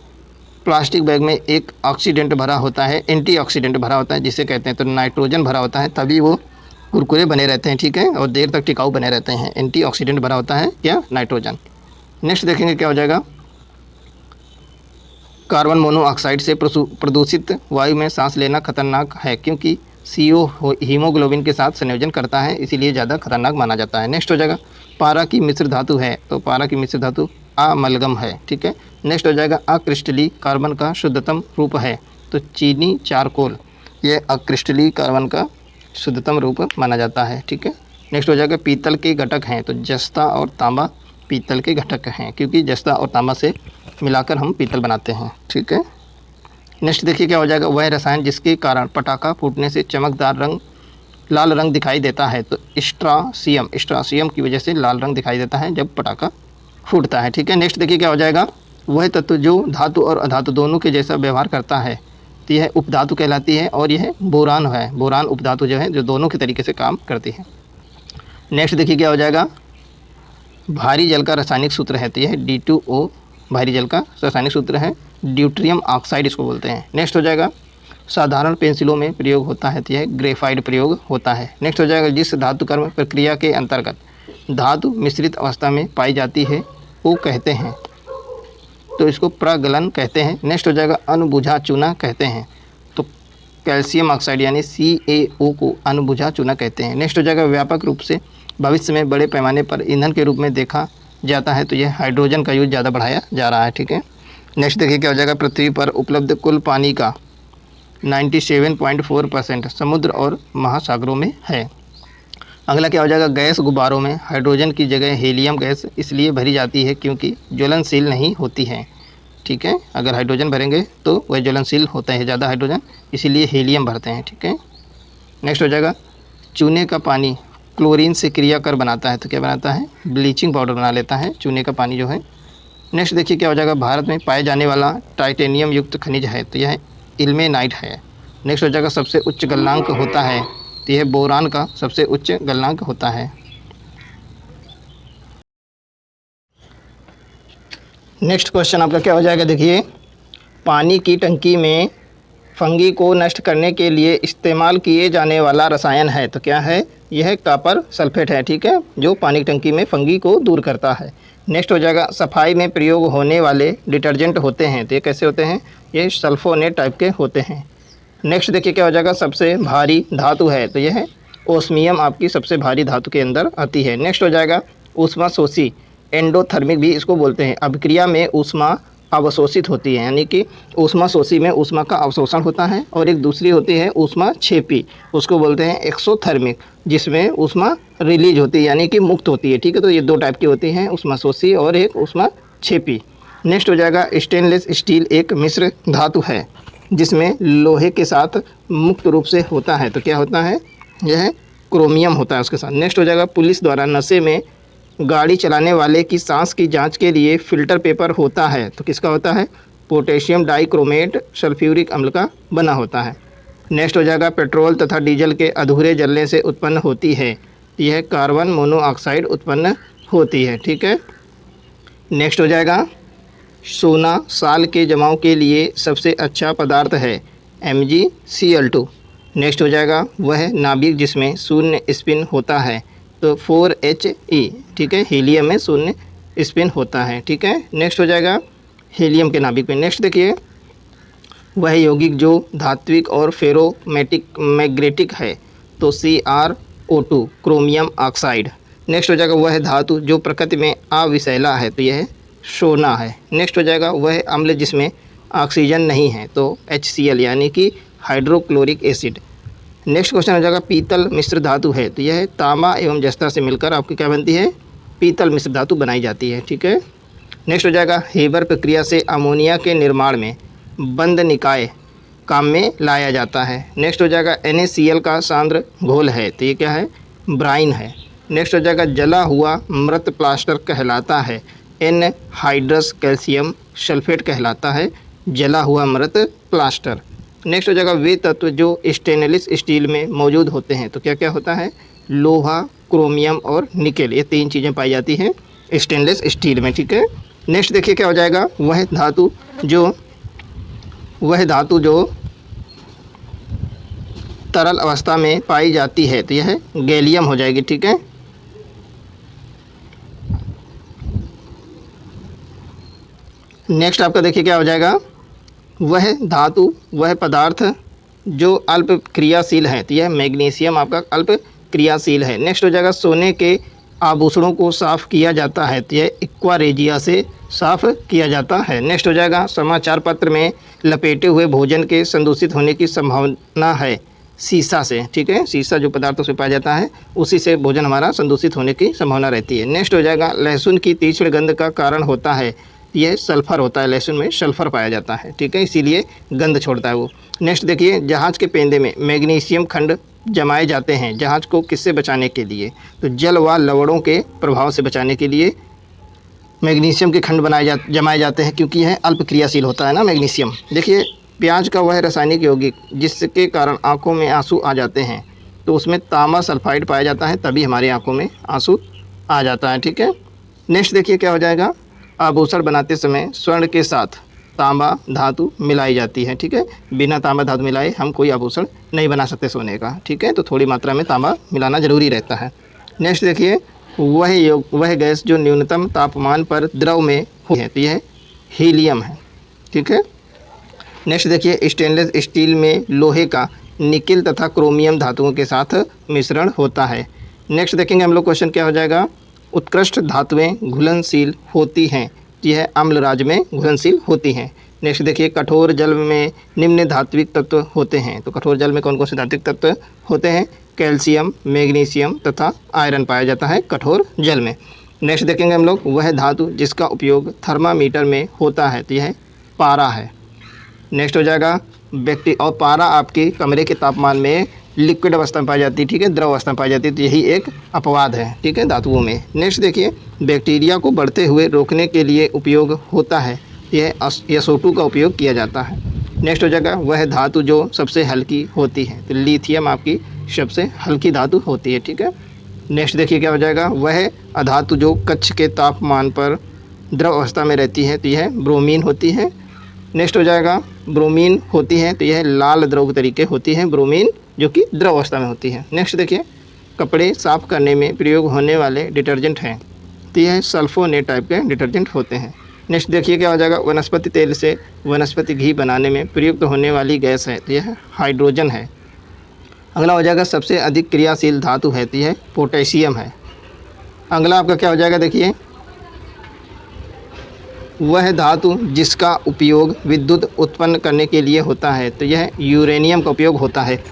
प्लास्टिक बैग में एक ऑक्सीडेंट भरा होता है, एंटीऑक्सीडेंट भरा होता है, जिसे कहते हैं, तो नाइट्रोजन भरा होता है, तभी वो कुरकुरे बने रहते हैं, ठीक है, और देर तक टिकाऊ बने रहते हैं। एंटीऑक्सीडेंट भरा होता है क्या, नाइट्रोजन। नेक्स्ट देखेंगे क्या हो जाएगा, कार्बन मोनोऑक्साइड से प्रदूषित वायु में सांस लेना खतरनाक है, क्योंकि CO हीमोग्लोबिन के साथ संयोजन करता है, इसीलिए ज़्यादा खतरनाक माना जाता है। नेक्स्ट हो जाएगा, पारा की मिश्र धातु है, तो पारा की मिश्र धातु अमलगम है, ठीक है। नेक्स्ट हो जाएगा, अक्रिस्टलीय कार्बन का शुद्धतम रूप है, तो चीनी चारकोल, ये अक्रिस्टलीय कार्बन का शुद्धतम रूप माना जाता है, ठीक है। नेक्स्ट हो जाएगा, पीतल के घटक हैं, तो जस्ता और तांबा पीतल के घटक हैं, क्योंकि जस्ता और तांबा से मिलाकर हम पीतल बनाते हैं, ठीक है। नेक्स्ट देखिए क्या हो जाएगा, वह रसायन जिसके कारण पटाखा फूटने से चमकदार लाल रंग दिखाई देता है, तो स्ट्रासियम की वजह से लाल रंग दिखाई देता है जब पटाखा फूटता है, ठीक है। नेक्स्ट देखिए क्या हो जाएगा, वह तत्व जो धातु और अधातु दोनों के जैसा व्यवहार करता है, तो यह उपधातु कहलाती है, और यह बोरान है, बोरान उपधातु जो है, जो दोनों के तरीके से काम करती है। नेक्स्ट देखिए क्या हो जाएगा, भारी जल का रासायनिक सूत्र है, तो यह D2O भारी जल का रासायनिक सूत्र है, ड्यूट्रियम ऑक्साइड इसको बोलते हैं। नेक्स्ट हो जाएगा, साधारण पेंसिलों में प्रयोग होता है, तो यह ग्रेफाइट प्रयोग होता है। नेक्स्ट हो जाएगा, जिस धातु कर्म प्रक्रिया के अंतर्गत धातु मिश्रित अवस्था में पाई जाती है वो कहते हैं, तो इसको प्रगलन कहते हैं। नेक्स्ट हो जाएगा, अणुबुझा चूना कहते हैं, तो कैल्शियम ऑक्साइड यानी CaO को अणुबुझा चूना कहते हैं। नेक्स्ट हो जाएगा, व्यापक रूप से भविष्य में बड़े पैमाने पर ईंधन के रूप में देखा जाता है, तो यह हाइड्रोजन का यूज ज़्यादा बढ़ाया जा रहा है, ठीक है। नेक्स्ट देखिए क्या हो जाएगा, पृथ्वी पर उपलब्ध कुल पानी का 97.4% समुद्र और महासागरों में है। अगला क्या हो जाएगा, गैस गुब्बारों में हाइड्रोजन की जगह हीलियम गैस इसलिए भरी जाती है क्योंकि ज्वलनशील नहीं होती है, ठीक है। अगर हाइड्रोजन भरेंगे तो वह ज्वलनशील होता है ज़्यादा हाइड्रोजन, इसीलिए हीलियम भरते हैं, ठीक है। नेक्स्ट हो जाएगा, चूने का पानी क्लोरीन से क्रिया कर बनाता है, तो क्या बनाता है, ब्लीचिंग पाउडर बना लेता है चूने का पानी जो है। नेक्स्ट देखिए क्या हो जाएगा, भारत में पाए जाने वाला टाइटेनियम युक्त खनिज है, तो यह इल्मेनाइट है। नेक्स्ट हो जाएगा, सबसे उच्च गलनांक होता है, तो यह बोरान का सबसे उच्च गलनांक होता है। नेक्स्ट क्वेश्चन आपका क्या हो जाएगा, देखिए पानी की टंकी में फंगी को नष्ट करने के लिए इस्तेमाल किए जाने वाला रसायन है, तो क्या है, यह कॉपर सल्फेट है, ठीक है, जो पानी की टंकी में फंगी को दूर करता है। नेक्स्ट हो जाएगा, सफाई में प्रयोग होने वाले डिटर्जेंट होते हैं, तो ये कैसे होते हैं, ये सल्फोनेट टाइप के होते हैं। नेक्स्ट देखिए क्या हो जाएगा, सबसे भारी धातु है, तो यह है ओस्मियम आपकी सबसे भारी धातु के अंदर आती है। नेक्स्ट हो जाएगा, ऊष्मा शोषी एंडोथर्मिक भी इसको बोलते हैं, अभिक्रिया में ऊष्मा अवशोषित होती है, यानी कि ऊष्मा शोषी में ऊष्मा का अवशोषण होता है, और एक दूसरी होती है ऊष्मा क्षेपी, उसको बोलते हैं एक्सोथर्मिक, जिसमें ऊष्मा रिलीज होती है यानी कि मुक्त होती है, ठीक है। तो ये दो टाइप की होती हैं, ऊष्मा शोषी और एक ऊष्मा क्षेपी। नेक्स्ट हो जाएगा, स्टेनलेस स्टील एक मिश्र धातु है जिसमें लोहे के साथ मुक्त रूप से होता है, तो क्या होता है, यह क्रोमियम होता है उसके साथ। नेक्स्ट हो जाएगा, पुलिस द्वारा नशे में गाड़ी चलाने वाले की सांस की जांच के लिए फ़िल्टर पेपर होता है, तो किसका होता है, पोटेशियम डाइक्रोमेट सल्फ्यूरिक अम्ल का बना होता है। नेक्स्ट हो जाएगा, पेट्रोल तथा डीजल के अधूरे जलने से उत्पन्न होती है, यह कार्बन मोनोऑक्साइड उत्पन्न होती है, ठीक है। नेक्स्ट हो जाएगा, सोना साल के जमाव के लिए सबसे अच्छा पदार्थ है, MgCl2। नेक्स्ट हो जाएगा, वह नाभिक जिसमें शून्य स्पिन होता है, तो 4He, ठीक है, हीलियम में शून्य स्पिन होता है, ठीक है। नेक्स्ट हो जाएगा, हीलियम के नाभिक में। नेक्स्ट देखिए, वह यौगिक जो धात्विक और फेरोमैग्नेटिक है, तो CrO2 क्रोमियम ऑक्साइड। नेक्स्ट हो जाएगा, वह धातु जो प्रकृति में अविषैला है, तो यह सोना है। नेक्स्ट हो जाएगा, वह अम्ल जिसमें ऑक्सीजन नहीं है, तो HCl यानी कि हाइड्रोक्लोरिक एसिड। नेक्स्ट क्वेश्चन हो जाएगा, पीतल मिश्र धातु है, तो यह तांबा एवं जस्ता से मिलकर आपकी क्या बनती है, पीतल मिश्र धातु बनाई जाती है, ठीक है। नेक्स्ट हो जाएगा हेबर प्रक्रिया से अमोनिया के निर्माण में बंद निकाय काम में लाया जाता है। नेक्स्ट हो जाएगा NaCl का सांद्र घोल है, तो ये क्या है, ब्राइन है। नेक्स्ट हो जाएगा जला हुआ मृत प्लास्टर कहलाता है, एनहाइड्रस कैल्शियम सल्फेट कहलाता है जला हुआ मृत प्लास्टर। नेक्स्ट हो जाएगा वे तत्व जो स्टेनलेस स्टील में मौजूद होते हैं, तो क्या क्या होता है, लोहा, क्रोमियम और निकेल, ये 3 चीज़ें पाई जाती हैं स्टेनलेस स्टील में, ठीक है। नेक्स्ट देखिए क्या हो जाएगा, वह धातु जो तरल अवस्था में पाई जाती है, तो यह गैलियम हो जाएगी, ठीक है। नेक्स्ट आपका देखिए क्या हो जाएगा, वह पदार्थ जो अल्प क्रियाशील है, तो यह मैग्नीशियम आपका अल्प क्रियाशील है। नेक्स्ट हो जाएगा सोने के आभूषणों को साफ़ किया जाता है, तो यह एक्वा रेजिया से साफ़ किया जाता है। नेक्स्ट हो जाएगा समाचार पत्र में लपेटे हुए भोजन के संदूषित होने की संभावना है सीसा से, ठीक है। सीसा जो पदार्थों से पाया जाता है उसी से भोजन हमारा संदूषित होने की संभावना रहती है। नेक्स्ट हो जाएगा लहसुन की तीक्ष्ण गंध का कारण होता है, यह सल्फ़र होता है, लहसुन में सल्फ़र पाया जाता है, ठीक है, इसीलिए गंध छोड़ता है वो। नेक्स्ट देखिए जहाज़ के पेंदे में मैग्नीशियम खंड जमाए जाते हैं, जहाज़ को किससे बचाने के लिए, तो जल व लवणों के प्रभाव से बचाने के लिए मैग्नीशियम के खंड जमाए जाते हैं, क्योंकि यह अल्प क्रियाशील होता है ना मैग्नीशियम। देखिए प्याज का वह रासायनिक यौगिक जिसके कारण आँखों में आंसू आ जाते हैं, तो उसमें तांबा सल्फाइड पाया जाता है, तभी हमारी आँखों में आंसू आ जाता है, ठीक है। नेक्स्ट देखिए क्या हो जाएगा, आभूषण बनाते समय स्वर्ण के साथ तांबा धातु मिलाई जाती है, ठीक है। बिना तांबा धातु मिलाए हम कोई आभूषण नहीं बना सकते सोने का, ठीक है, तो थोड़ी मात्रा में तांबा मिलाना ज़रूरी रहता है। नेक्स्ट देखिए वह गैस जो न्यूनतम तापमान पर द्रव में है, तो यह हीलियम है, ठीक है। नेक्स्ट देखिए स्टेनलेस स्टील में लोहे का निकेल तथा क्रोमियम धातुओं के साथ मिश्रण होता है। नेक्स्ट देखेंगे हम लोग क्वेश्चन क्या हो जाएगा, उत्कृष्ट धातुएं घुलनशील होती हैं, यह अम्ल राज्य में घुलनशील होती हैं। नेक्स्ट देखिए कठोर जल में निम्न धात्विक तत्व होते हैं, तो कठोर जल में कौन कौन से धात्विक तत्व होते हैं, कैल्शियम, मैग्नीशियम तथा आयरन पाया जाता है कठोर जल में। नेक्स्ट देखेंगे हम लोग वह धातु जिसका उपयोग थर्मामीटर में होता है, तो यह पारा है। नेक्स्ट हो जाएगा और पारा आपके कमरे के तापमान में लिक्विड अवस्था में पाई जाती है, ठीक है, द्रव अवस्था में पाई जाती है, तो यही एक अपवाद है, ठीक है, धातुओं में। नेक्स्ट देखिए बैक्टीरिया को बढ़ते हुए रोकने के लिए उपयोग होता है, यह SO2 का उपयोग किया जाता है। नेक्स्ट हो जाएगा वह धातु जो सबसे हल्की होती है, तो लिथियम आपकी सबसे हल्की धातु होती है, ठीक है। नेक्स्ट देखिए क्या हो जाएगा, वह अधातु जो कक्ष के तापमान पर द्रव अवस्था में रहती है, तो यह ब्रोमीन होती है। नेक्स्ट हो जाएगा ब्रोमीन होती है, तो यह लाल द्रव तरीके होती है ब्रोमीन, जो कि द्रव अवस्था में होती है। नेक्स्ट देखिए कपड़े साफ़ करने में प्रयोग होने वाले डिटर्जेंट हैं, तो यह सल्फोनेट टाइप के डिटर्जेंट होते हैं। नेक्स्ट देखिए क्या हो जाएगा, वनस्पति तेल से वनस्पति घी बनाने में प्रयुक्त होने वाली गैस है, तो यह हाइड्रोजन है। अगला हो जाएगा सबसे अधिक क्रियाशील धातु है, तो यह पोटेशियम है। अगला आपका क्या हो जाएगा, देखिए वह धातु जिसका उपयोग विद्युत उत्पन्न करने के लिए होता है, तो यह यूरेनियम का उपयोग होता है।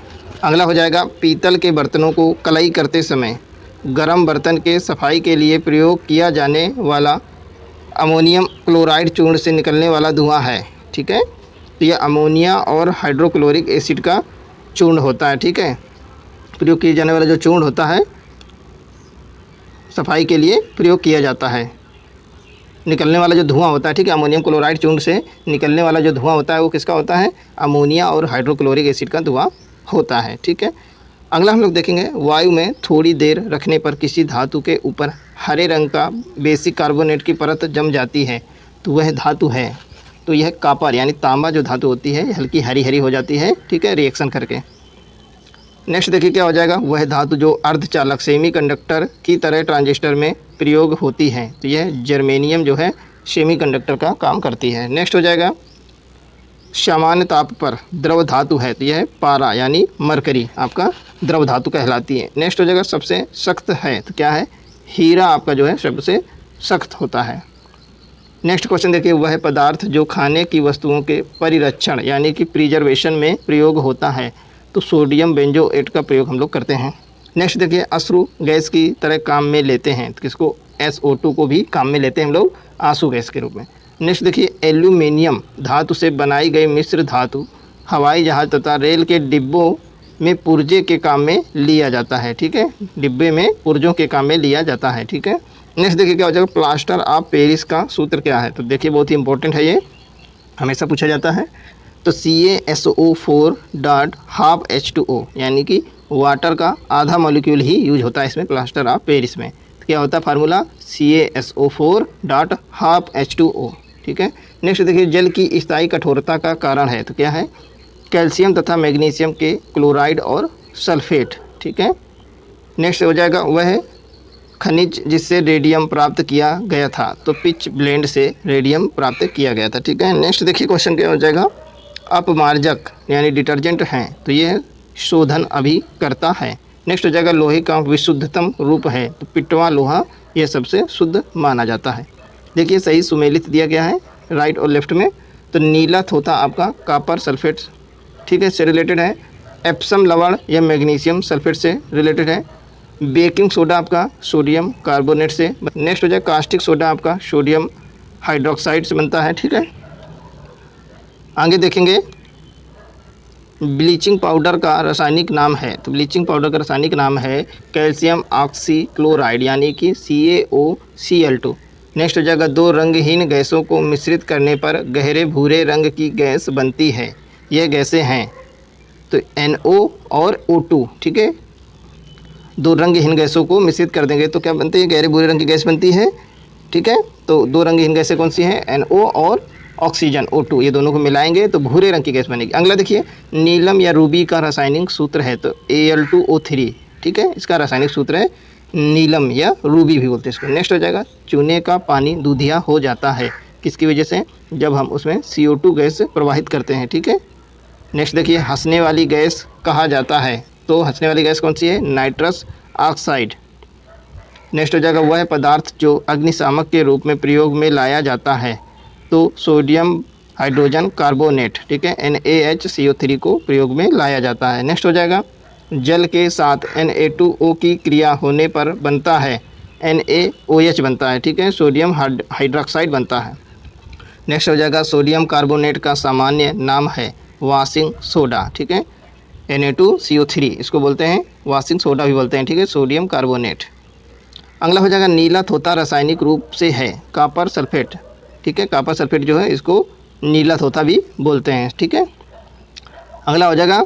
अगला हो जाएगा पीतल के बर्तनों को कलाई करते समय गर्म बर्तन के सफाई के लिए प्रयोग किया जाने वाला अमोनियम क्लोराइड चूर्ण से निकलने वाला धुआं है, ठीक है, तो यह अमोनिया और हाइड्रोक्लोरिक एसिड का चूर्ण होता है, ठीक है। प्रयोग किए जाने वाला जो चूर्ण होता है सफाई के लिए प्रयोग किया जाता है। निकलने वाला जो धुआं होता है, ठीक है, अमोनियम क्लोराइड चूर्ण से निकलने वाला जो धुआं होता है वो किसका होता है, अमोनिया और हाइड्रोक्लोरिक एसिड का धुआं होता है, ठीक है। अगला हम लोग देखेंगे वायु में थोड़ी देर रखने पर किसी धातु के ऊपर हरे रंग का बेसिक कार्बोनेट की परत जम जाती है, तो वह धातु है, तो यह कॉपर यानी तांबा जो धातु होती है हल्की हरी हरी हो जाती है, ठीक है, रिएक्शन करके। नेक्स्ट देखिए क्या हो जाएगा, वह धातु जो अर्धचालक सेमीकंडक्टर की तरह ट्रांजिस्टर में प्रयोग होती है, तो यह जर्मेनियम जो है सेमीकंडक्टर का काम करती है। नेक्स्ट हो जाएगा सामान्य ताप पर द्रव धातु है, तो यह पारा यानी मरकरी आपका द्रव धातु कहलाती है। नेक्स्ट हो जाएगा सबसे सख्त है, तो क्या है, हीरा आपका जो है सबसे सख्त होता है। नेक्स्ट क्वेश्चन देखिए वह पदार्थ जो खाने की वस्तुओं के परिरक्षण यानी कि प्रिजर्वेशन में प्रयोग होता है, तो सोडियम बेंजोएट का प्रयोग हम लोग करते हैं। नेक्स्ट देखिए अश्रु गैस की तरह काम में लेते हैं, तो किसको, SO2 को भी काम में लेते हैं हम लोग आंसू गैस के रूप में। नेक्स्ट देखिए, एल्यूमीनियम धातु से बनाई गई मिश्र धातु हवाई जहाज़ तथा रेल के डिब्बों में पुर्जे के काम में लिया जाता है। ठीक है, डिब्बे में पुर्जों के काम में लिया जाता है। ठीक है, नेक्स्ट देखिए क्या हो जाएगा, प्लास्टर ऑफ पेरिस का सूत्र क्या है। तो देखिए बहुत ही इंपॉर्टेंट है, ये हमेशा पूछा जाता है। तो CaSO4 डॉट हाफ H2O, यानी कि वाटर का आधा मॉलिक्यूल ही यूज होता है इसमें, प्लास्टर ऑफ पेरिस में। तो क्या होता है formula, CaSO4 dot half H2O। ठीक है, नेक्स्ट देखिए, जल की स्थायी कठोरता का कारण है। तो क्या है, कैल्शियम तथा मैग्नीशियम के क्लोराइड और सल्फेट। ठीक है, नेक्स्ट हो जाएगा वह खनिज जिससे रेडियम प्राप्त किया गया था। तो पिच ब्लेंड से रेडियम प्राप्त किया गया था। ठीक है, नेक्स्ट देखिए क्वेश्चन क्या हो जाएगा, अपमार्जक यानी डिटर्जेंट हैं, तो ये शोधन अभी करता है। नेक्स्ट हो जाएगा, लोहे का विशुद्धतम रूप है। तो पिटवा लोहा यह सबसे शुद्ध माना जाता है। देखिए सही सुमेलित दिया गया है राइट और लेफ्ट में। तो नीला थोथा आपका कापर सल्फेट, ठीक है, से रिलेटेड है। एप्सम लवण यह मैग्नीशियम सल्फेट से रिलेटेड है। बेकिंग सोडा आपका सोडियम कार्बोनेट से। नेक्स्ट हो जाए, कास्टिक सोडा आपका सोडियम हाइड्रोक्साइड से बनता है। ठीक है, आगे देखेंगे, ब्लीचिंग पाउडर का रासायनिक नाम है। तो ब्लीचिंग पाउडर का रासायनिक नाम है कैल्शियम ऑक्सीक्लोराइड, यानी कि CaOCl2। नेक्स्ट हो जाएगा, दो रंगहीन गैसों को मिश्रित करने पर गहरे भूरे रंग की गैस बनती है। यह गैसें हैं तो NO और O2। ठीक है, दो रंगहीन गैसों को मिश्रित कर देंगे तो क्या बनती है, गहरे भूरे रंग की गैस बनती है। ठीक है, तो दो रंगहीन गैसें कौन सी हैं, NO और ऑक्सीजन O2, ये दोनों को मिलाएंगे तो भूरे रंग की गैस बनेगी। अगला देखिए, नीलम या रूबी का रासायनिक सूत्र है। तो Al2O3। ठीक है, इसका रासायनिक सूत्र है नीलम या रूबी भी बोलते हैं इसको। नेक्स्ट हो जाएगा, चूने का पानी दूधिया हो जाता है किसकी वजह से, जब हम उसमें CO2 गैस प्रवाहित करते हैं। ठीक है, नेक्स्ट देखिए, हंसने वाली गैस कहा जाता है। तो हंसने वाली गैस कौन सी है, नाइट्रस ऑक्साइड। नेक्स्ट हो जाएगा, वह पदार्थ जो अग्निशामक के रूप में प्रयोग में लाया जाता है। तो सोडियम हाइड्रोजन कार्बोनेट। ठीक है, NaHCO3 को प्रयोग में लाया जाता है। नेक्स्ट हो जाएगा, जल के साथ Na2O की क्रिया होने पर बनता है NaOH बनता है। ठीक है, सोडियम हाइड्रोक्साइड बनता है। नेक्स्ट हो जाएगा, सोडियम कार्बोनेट का सामान्य नाम है वाशिंग सोडा। ठीक है, Na2CO3 इसको बोलते हैं वाशिंग सोडा भी बोलते हैं। ठीक है, सोडियम कार्बोनेट। अगला हो जाएगा, नीला थोथा रासायनिक रूप से है कापर सल्फेट। ठीक है, कापर सल्फेट जो है इसको नीला थोथा भी बोलते हैं। ठीक है, अगला हो जाएगा,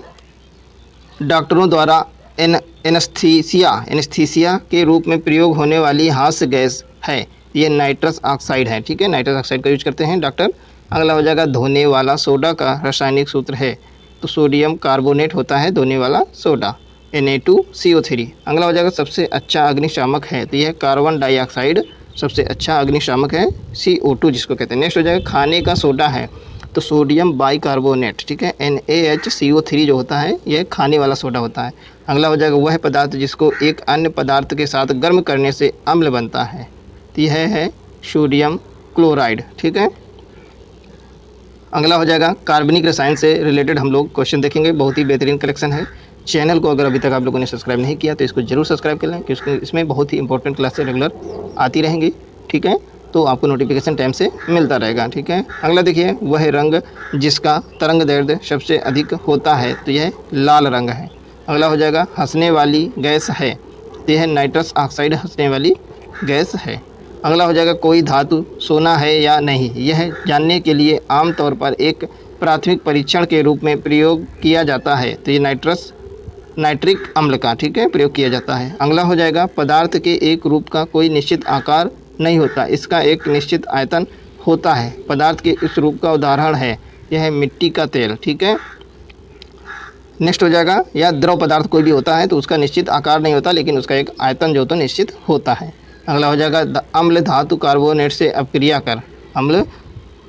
डॉक्टरों द्वारा एनेस्थीसिया के रूप में प्रयोग होने वाली हास्य गैस है, ये नाइट्रस ऑक्साइड है। ठीक है, नाइट्रस ऑक्साइड का यूज करते हैं डॉक्टर। अगला हो जाएगा, धोने वाला सोडा का रासायनिक सूत्र है। तो सोडियम कार्बोनेट होता है धोने वाला सोडा, Na2CO3। अगला हो जाएगा, सबसे अच्छा अग्निशामक है। तो यह कार्बन डाइऑक्साइड सबसे अच्छा अग्निशामक है, CO2 जिसको कहते हैं। नेक्स्ट हो जाएगा, खाने का सोडा है। तो सोडियम बाइकार्बोनेट। ठीक है, NaHCO3 जो होता है यह खाने वाला सोडा होता है। अगला हो जाएगा, वह पदार्थ जिसको एक अन्य पदार्थ के साथ गर्म करने से अम्ल बनता है। तो यह है सोडियम क्लोराइड। ठीक है, अगला हो जाएगा, कार्बनिक रसायन से रिलेटेड हम लोग क्वेश्चन देखेंगे। बहुत ही बेहतरीन कलेक्शन है। चैनल को अगर अभी तक आप लोगों ने सब्सक्राइब नहीं किया तो इसको जरूर सब्सक्राइब कर लें, क्योंकि इसमें बहुत ही इंपॉर्टेंट क्लासेस रेगुलर आती रहेंगी। ठीक है, तो आपको नोटिफिकेशन टाइम से मिलता रहेगा। ठीक है, अगला देखिए, वह रंग जिसका तरंग दैर्ध्य सबसे अधिक होता है। तो यह लाल रंग है। अगला हो जाएगा, हंसने वाली गैस है। तो यह नाइट्रस ऑक्साइड हंसने वाली गैस है। अगला हो जाएगा, कोई धातु सोना है या नहीं, यह जानने के लिए आमतौर पर एक प्राथमिक परीक्षण के रूप में प्रयोग किया जाता है। तो ये नाइट्रिक अम्ल का, ठीक है, प्रयोग किया जाता है। अगला हो जाएगा, पदार्थ के एक रूप का कोई निश्चित आकार नहीं होता, इसका एक निश्चित आयतन होता है। पदार्थ के इस रूप का उदाहरण है यह मिट्टी का तेल। ठीक है, नेक्स्ट हो जाएगा, या द्रव पदार्थ कोई भी होता है तो उसका निश्चित आकार नहीं होता, लेकिन उसका एक आयतन जो तो निश्चित होता है। अगला हो जाएगा, अम्ल धातु कार्बोनेट से अपक्रिया कर, अम्ल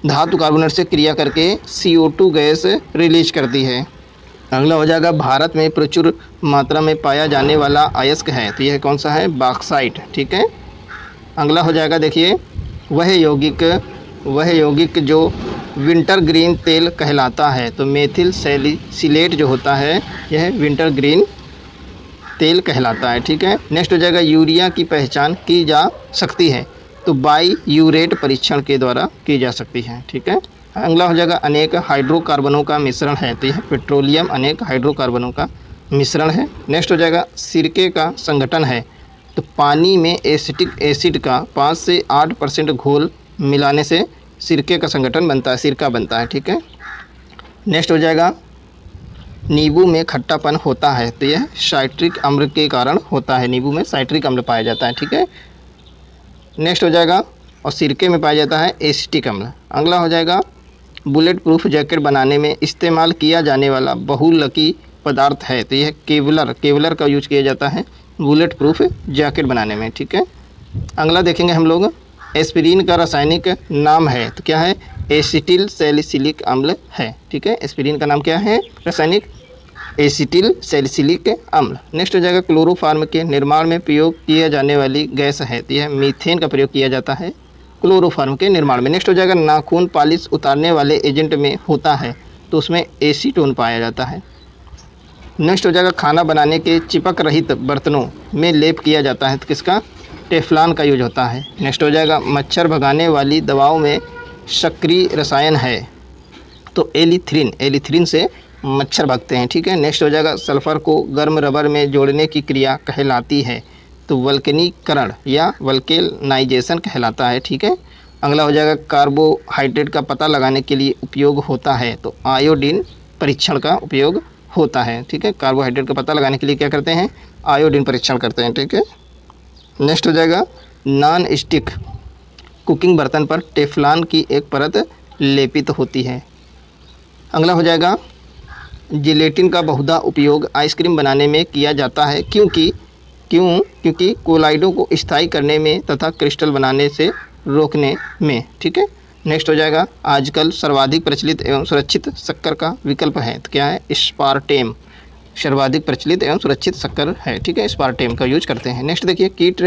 धातु कार्बोनेट से क्रिया करके CO2 गैस रिलीज करती है। अगला हो जाएगा, भारत में प्रचुर मात्रा में पाया जाने वाला अयस्क है। तो यह कौन सा है, बॉक्साइट। ठीक है, अगला हो जाएगा, देखिए, वह यौगिक जो विंटर ग्रीन तेल कहलाता है। तो मेथिल सैलिसिलेट जो होता है यह विंटर ग्रीन तेल कहलाता है। ठीक है, नेक्स्ट हो जाएगा, यूरिया की पहचान की जा सकती है। तो बाईयूरेट परीक्षण के द्वारा की जा सकती है। ठीक है। अगला हो जाएगा अनेक हाइड्रोकार्बनों का मिश्रण है, तो यह पेट्रोलियम अनेक हाइड्रोकार्बनों का मिश्रण है। नेक्स्ट हो जाएगा सिरके का संगठन है, तो पानी में एसिटिक एसिड का 5 से 8% घोल मिलाने से सिरके का संगठन बनता है, सिरका बनता है। ठीक है। नेक्स्ट हो जाएगा नींबू में खट्टापन होता है, तो यह साइट्रिक अम्ल के कारण होता है, नींबू में साइट्रिक अम्ल पाया जाता है। ठीक है। नेक्स्ट हो जाएगा और सिरके में पाया जाता है एसिटिक अम्ल। अगला हो जाएगा बुलेट प्रूफ जैकेट बनाने में इस्तेमाल किया जाने वाला बहुलकी पदार्थ है, तो यह केवलर का यूज किया जाता है बुलेट प्रूफ जैकेट बनाने में। ठीक है। अगला देखेंगे हम लोग एस्पिरिन का रासायनिक नाम है, तो क्या है, एसिटिल सैलिसिलिक अम्ल है। ठीक है। एस्पिरिन का नाम क्या है, रासायनिक एसिटिल सैलिसिलिक अम्ल। नेक्स्ट हो जाएगा क्लोरोफार्म के निर्माण में प्रयोग किया जाने वाली गैस है, तो यह मीथेन का प्रयोग किया जाता है क्लोरोफार्म के निर्माण में। नेक्स्ट हो जाएगा नाखून पॉलिश उतारने वाले एजेंट में होता है, तो उसमें एसीटोन पाया जाता है। नेक्स्ट हो जाएगा खाना बनाने के चिपक रहित बर्तनों में लेप किया जाता है, तो किसका, टेफ्लॉन का यूज होता है। नेक्स्ट हो जाएगा मच्छर भगाने वाली दवाओं में सक्रिय रसायन है, तो एलिथ्रिन से मच्छर भागते हैं। ठीक है। नेक्स्ट हो जाएगा सल्फ़र को गर्म रबर में जोड़ने की क्रिया कहलाती है, तो वल्कनीकरण या वल्केनाइजेशन कहलाता है। ठीक है। अगला हो जाएगा कार्बोहाइड्रेट का पता लगाने के लिए उपयोग होता है, तो आयोडीन परीक्षण का उपयोग होता है। ठीक है। कार्बोहाइड्रेट का पता लगाने के लिए क्या करते हैं, आयोडीन परीक्षण करते हैं। ठीक है। नेक्स्ट हो जाएगा नॉन स्टिक कुकिंग बर्तन पर टेफ्लॉन की एक परत लेपित होती है। अगला हो जाएगा जिलेटिन का बहुधा उपयोग आइसक्रीम बनाने में किया जाता है, क्योंकि कोलाइडों को स्थायी करने में तथा क्रिस्टल बनाने से रोकने में। ठीक है। नेक्स्ट हो जाएगा आजकल सर्वाधिक प्रचलित एवं सुरक्षित शक्कर का विकल्प है, तो क्या है, स्पार्टेम सर्वाधिक प्रचलित एवं सुरक्षित शक्कर है। ठीक है। स्पार्टेम का यूज करते हैं। नेक्स्ट देखिए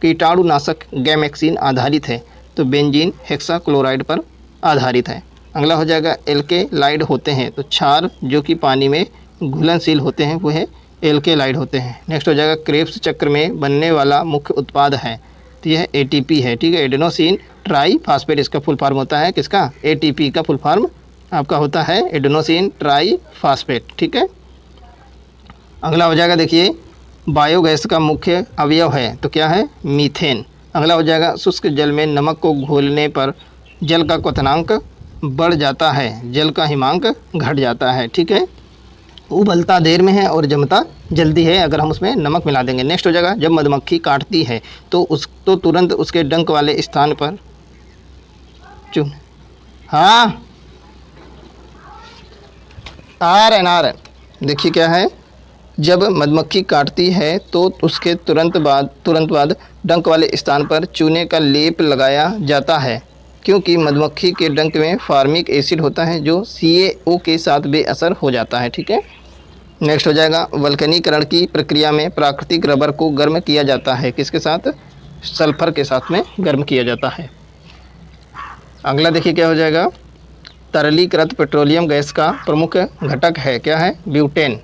कीटाणुनाशक गैमेक्सिन आधारित है, तो बेंजीन हेक्साक्लोराइड पर आधारित है। अगला हो जाएगा एल्केलाइड होते हैं, तो क्षार जो कि पानी में घुलनशील होते हैं वो है एल्केलाइड होते हैं। नेक्स्ट हो जाएगा क्रेब्स चक्र में बनने वाला मुख्य उत्पाद है, तो यह एटीपी है। ठीक है। एडेनोसिन ट्राई फास्फेट इसका फुल फॉर्म होता है, किसका, एटीपी का फुल फॉर्म आपका होता है एडेनोसिन ट्राई फास्फेट। ठीक है। अगला हो जाएगा देखिए बायोगैस का मुख्य अवयव है, तो क्या है, मीथेन। अगला हो जाएगा शुष्क जल में नमक को घोलने पर जल का क्वथनांक बढ़ जाता है, जल का हिमांक घट जाता है। ठीक है। उबलता देर में है और जमता जल्दी है अगर हम उसमें नमक मिला देंगे। नेक्स्ट हो जाएगा जब मधुमक्खी काटती है तो तुरंत उसके डंक वाले स्थान पर चुन, हाँ आ रहे देखिए क्या है, जब मधुमक्खी काटती है तो उसके तुरंत बाद डंक वाले स्थान पर चूने का लेप लगाया जाता है, क्योंकि मधुमक्खी के डंक में फार्मिक एसिड होता है जो CaO के साथ बेअसर हो जाता है। ठीक है। नेक्स्ट हो जाएगा वल्कनीकरण की प्रक्रिया में प्राकृतिक रबर को गर्म किया जाता है, किसके साथ, सल्फर के साथ में गर्म किया जाता है। अगला देखिए क्या हो जाएगा, तरलीकृत पेट्रोलियम गैस का प्रमुख घटक है, क्या है, ब्यूटेन।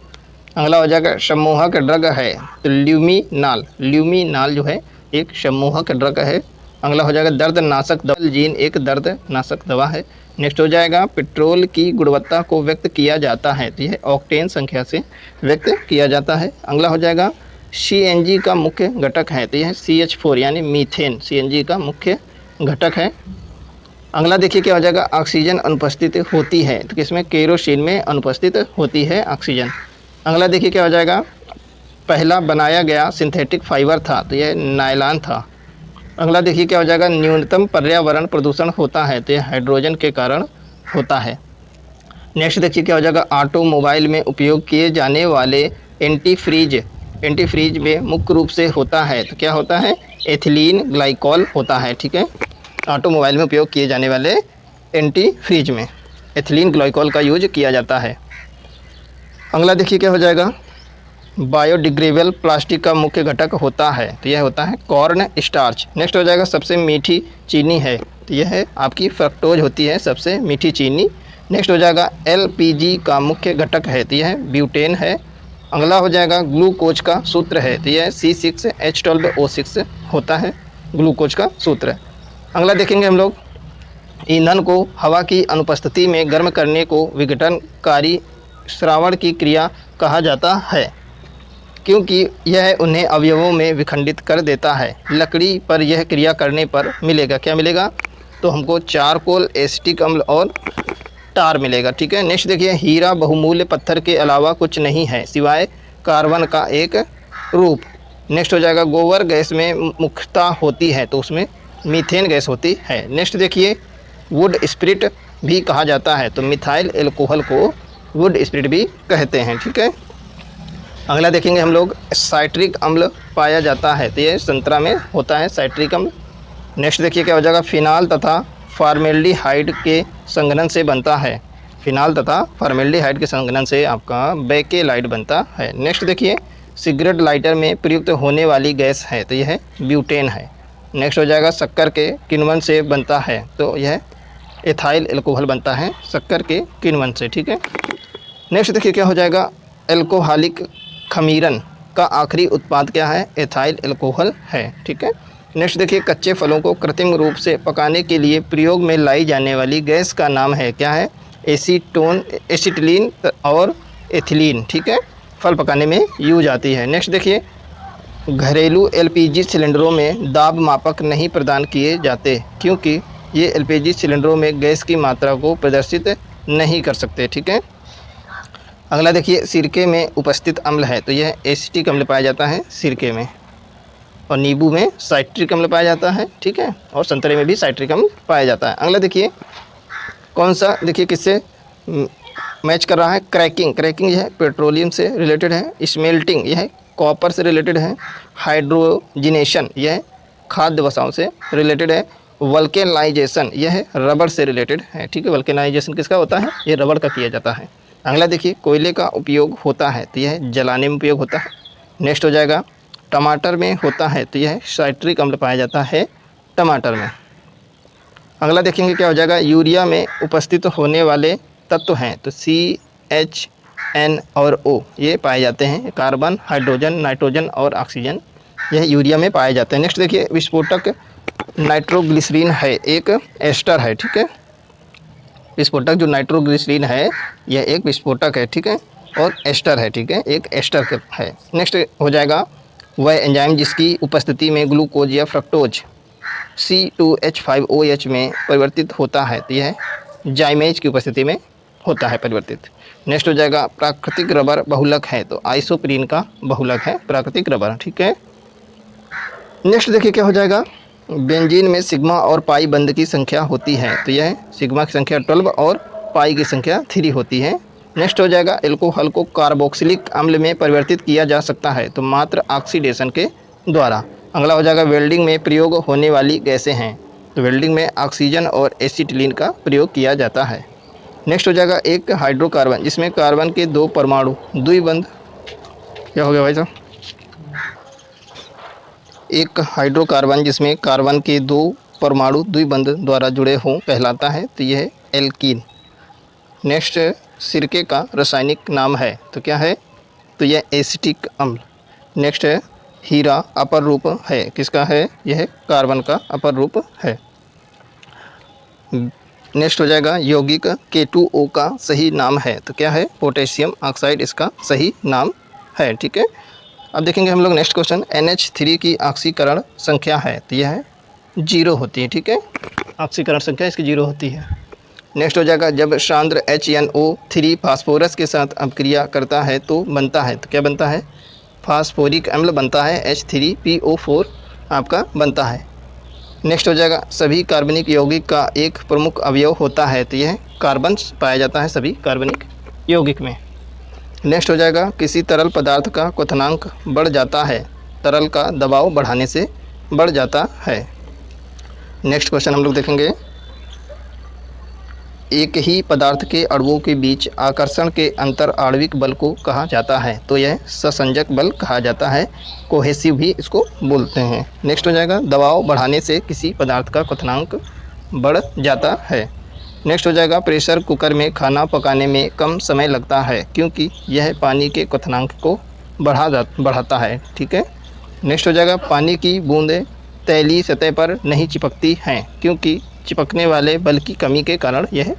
अगला हो जाएगा सम्मोहक ड्रग है, तो ल्यूमिनाल जो है एक सम्मोहक ड्रग है। अगला हो जाएगा दर्द नाशक दवा, जीन एक दर्द नाशक दवा है। नेक्स्ट हो जाएगा पेट्रोल की गुणवत्ता को व्यक्त किया जाता है, तो यह ऑक्टेन संख्या से व्यक्त किया जाता है। अगला हो जाएगा CNG का मुख्य घटक है, तो यह CH4 यानी मीथेन CNG का मुख्य घटक है। अगला देखिए क्या हो जाएगा ऑक्सीजन अनुपस्थित होती है, तो किसमें, केरोसिन में अनुपस्थित होती है ऑक्सीजन। अगला देखिए क्या हो जाएगा पहला बनाया गया सिंथेटिक फाइबर था, तो यह नायलॉन था। अगला देखिए क्या हो जाएगा न्यूनतम पर्यावरण प्रदूषण होता है, तो यह हाइड्रोजन के कारण होता है। नेक्स्ट देखिए क्या हो जाएगा ऑटोमोबाइल में उपयोग किए जाने वाले एंटीफ्रीज में मुख्य रूप से होता है, तो क्या होता है, एथिलीन ग्लाइकॉल होता है। ठीक है। ऑटोमोबाइल में उपयोग किए जाने वाले एंटीफ्रीज में एथिलीन ग्लाइकॉल का यूज किया जाता है। अगला देखिए क्या हो जाएगा बायोडिग्रेडेबल प्लास्टिक का मुख्य घटक होता है, तो यह होता है कॉर्न स्टार्च। नेक्स्ट हो जाएगा सबसे मीठी चीनी है, तो यह है आपकी फ्रक्टोज होती है सबसे मीठी चीनी। नेक्स्ट हो जाएगा LPG का मुख्य घटक है, तो यह ब्यूटेन है। अगला हो जाएगा ग्लूकोज का सूत्र है, तो यह C6H12O6 होता है। ग्लूकोज का सूत्र है। अगला देखेंगे हम लोग, ईंधन को हवा की अनुपस्थिति में गर्म करने को विघटनकारी श्रावण की क्रिया कहा जाता है, क्योंकि यह उन्हें अवयवों में विखंडित कर देता है। लकड़ी पर यह क्रिया करने पर मिलेगा, क्या मिलेगा? तो हमको चारकोल, एसिटिक अम्ल और टार मिलेगा। ठीक है। नेक्स्ट देखिए, हीरा बहुमूल्य पत्थर के अलावा कुछ नहीं है सिवाय कार्बन का एक रूप। नेक्स्ट हो जाएगा, गोबर गैस में मुख्यता होती है तो उसमें मीथेन गैस होती है। नेक्स्ट देखिए, वुड स्पिरिट भी कहा जाता है तो मिथाइल एल्कोहल को वुड स्पिरिट भी कहते हैं। ठीक है। अगला देखेंगे हम लोग, साइट्रिक अम्ल पाया जाता है तो ये संतरा में होता है साइट्रिक अम्ल। नेक्स्ट देखिए क्या हो जाएगा, फिनाल तथा फॉर्मेल्डिहाइड के संघनन से बनता है। फिनाल तथा फॉर्मेल्डिहाइड के संघनन से आपका बेकेलाइट बनता है। नेक्स्ट देखिए, सिगरेट लाइटर में प्रयुक्त होने वाली गैस है तो यह ब्यूटेन है। नेक्स्ट हो जाएगा, शक्कर के किण्वन से बनता है तो यह एथाइल एल्कोहल बनता है शक्कर के किण्वन से। ठीक है। नेक्स्ट देखिए क्या हो जाएगा, एल्कोहलिक खमीरन का आखिरी उत्पाद क्या है? एथाइल एल्कोहल है। ठीक है। नेक्स्ट देखिए, कच्चे फलों को कृत्रिम रूप से पकाने के लिए प्रयोग में लाई जाने वाली गैस का नाम है, क्या है? एसीटिलीन और एथिलीन। ठीक है। फल पकाने में यूज आती है। नेक्स्ट देखिए, घरेलू एलपीजी सिलेंडरों में दाब मापक नहीं प्रदान किए जाते, क्योंकि ये एलपीजी सिलेंडरों में गैस की मात्रा को प्रदर्शित नहीं कर सकते। ठीक है। अगला देखिए, सिरके में उपस्थित अम्ल है तो यह एसिटिक अम्ल पाया जाता है सिरके में, और नींबू में साइट्रिक अम्ल पाया जाता है। ठीक है। और संतरे में भी साइट्रिक अम्ल पाया जाता है। अगला देखिए, कौन सा देखिए किससे मैच कर रहा है? क्रैकिंग। क्रैकिंग यह पेट्रोलियम से रिलेटेड है। स्मेल्टिंग यह कॉपर से रिलेटेड है। हाइड्रोजिनेशन यह खाद्य वसाओं से रिलेटेड है। वल्केनाइजेशन यह रबड़ से रिलेटेड है। ठीक है। वल्केनाइजेशन किसका होता है? ये रबड़ का किया जाता है। अगला देखिए, कोयले का उपयोग होता है तो यह जलाने में उपयोग होता है। नेक्स्ट हो जाएगा, टमाटर में होता है तो यह साइट्रिक अम्ल पाया जाता है टमाटर में। अगला देखेंगे क्या हो जाएगा, यूरिया में उपस्थित होने वाले तत्व हैं तो CH, N और O ये पाए जाते हैं। कार्बन, हाइड्रोजन, नाइट्रोजन और ऑक्सीजन यह यूरिया में पाए जाते हैं। नेक्स्ट देखिए, विस्फोटक नाइट्रोग्लिसरीन है, एक एस्टर है। ठीक है। विस्फोटक जो नाइट्रोग्लिसरीन है यह एक विस्फोटक है। ठीक है। और एस्टर है। ठीक है। एक एस्टर है। नेक्स्ट हो जाएगा, वह एंजाइम जिसकी उपस्थिति में ग्लूकोज या फ्रक्टोज C2H5OH में परिवर्तित होता है तो यह जाइमेज की उपस्थिति में होता है परिवर्तित। नेक्स्ट हो जाएगा, प्राकृतिक रबर बहुलक है तो आइसोप्रीन का बहुलक है प्राकृतिक रबर। ठीक है। नेक्स्ट देखिए क्या हो जाएगा, बेंजीन में सिग्मा और पाई बंध की संख्या होती है तो यह सिग्मा की संख्या 12 और पाई की संख्या 3 होती है। नेक्स्ट हो जाएगा, एल्कोहल को कार्बोक्सिलिक अम्ल में परिवर्तित किया जा सकता है तो मात्र ऑक्सीडेशन के द्वारा। अगला हो जाएगा, वेल्डिंग में प्रयोग होने वाली गैसें हैं तो वेल्डिंग में ऑक्सीजन और एसिटिलीन का प्रयोग किया जाता है। नेक्स्ट हो जाएगा, एक हाइड्रोकार्बन जिसमें कार्बन के 2 परमाणु द्विबंध, क्या हो गया भाई साहब? एक हाइड्रोकार्बन जिसमें कार्बन के 2 परमाणु द्विबंध द्वारा जुड़े हों कहलाता है तो यह एल्कीन। नेक्स्ट, सिरके का रासायनिक नाम है तो क्या है? तो यह एसिटिक अम्ल। नेक्स्ट है, हीरा अपर रूप है, किसका है? यह कार्बन का अपर रूप है। नेक्स्ट हो जाएगा, यौगिक K2O का सही नाम है तो क्या है? पोटेशियम ऑक्साइड इसका सही नाम है। ठीक है। अब देखेंगे हम लोग नेक्स्ट क्वेश्चन, NH3 की ऑक्सीकरण संख्या है तो यह है 0 होती है। ठीक है। ऑक्सीकरण संख्या इसकी 0 होती है। नेक्स्ट हो जाएगा, जब सांद्र HNO3 फास्फोरस के साथ अपक्रिया करता है तो बनता है तो क्या बनता है? फास्फोरिक अम्ल बनता है, H3PO4 आपका बनता है। नेक्स्ट हो जाएगा, सभी कार्बनिक यौगिक का एक प्रमुख अवयव होता है तो यह कार्बन पाया जाता है सभी कार्बनिक यौगिक में। नेक्स्ट हो जाएगा, किसी तरल पदार्थ का क्वथनांक बढ़ जाता है, तरल का दबाव बढ़ाने से बढ़ जाता है। नेक्स्ट क्वेश्चन हम लोग देखेंगे, एक ही पदार्थ के अणुओं के बीच आकर्षण के अंतर आणविक बल को कहा जाता है तो यह ससंजक बल कहा जाता है, कोहेसिव भी इसको बोलते हैं। नेक्स्ट हो जाएगा, दबाव बढ़ाने से किसी पदार्थ का क्वथनांक बढ़ जाता है। नेक्स्ट हो जाएगा, प्रेशर कुकर में खाना पकाने में कम समय लगता है क्योंकि यह पानी के क्वथनांक को बढ़ाता है। ठीक है। नेक्स्ट हो जाएगा, पानी की बूंदें तैलीय सतह पर नहीं चिपकती हैं, क्योंकि चिपकने वाले बल की कमी के कारण यह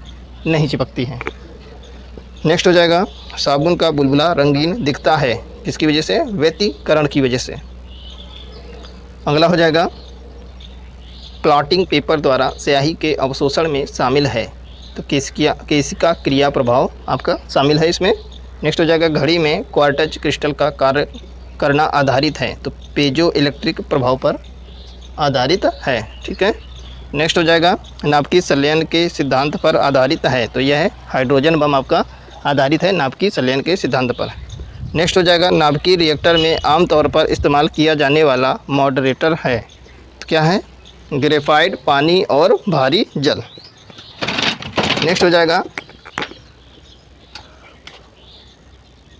नहीं चिपकती हैं। नेक्स्ट हो जाएगा, साबुन का बुलबुला रंगीन दिखता है, किसकी वजह से? व्यतिकरण की वजह से। अगला हो जाएगा, क्लॉटिंग पेपर द्वारा स्याही के अवशोषण में शामिल है, तो केशिका क्रिया प्रभाव आपका शामिल है इसमें। नेक्स्ट हो जाएगा, घड़ी में क्वार्ट्ज क्रिस्टल का कार्य करना आधारित है, तो पेजो इलेक्ट्रिक प्रभाव पर आधारित है, ठीक है। नेक्स्ट हो जाएगा, नाभिकीय संलयन के सिद्धांत पर आधारित है, तो यह है हाइड्रोजन बम आपका आधारित है नाभिकीय संलयन के सिद्धांत पर। नेक्स्ट हो जाएगा, नाभिकीय रिएक्टर में आमतौर पर इस्तेमाल किया जाने वाला मॉडरेटर है, तो क्या है? ग्रेफाइट, पानी और भारी जल। नेक्स्ट हो जाएगा,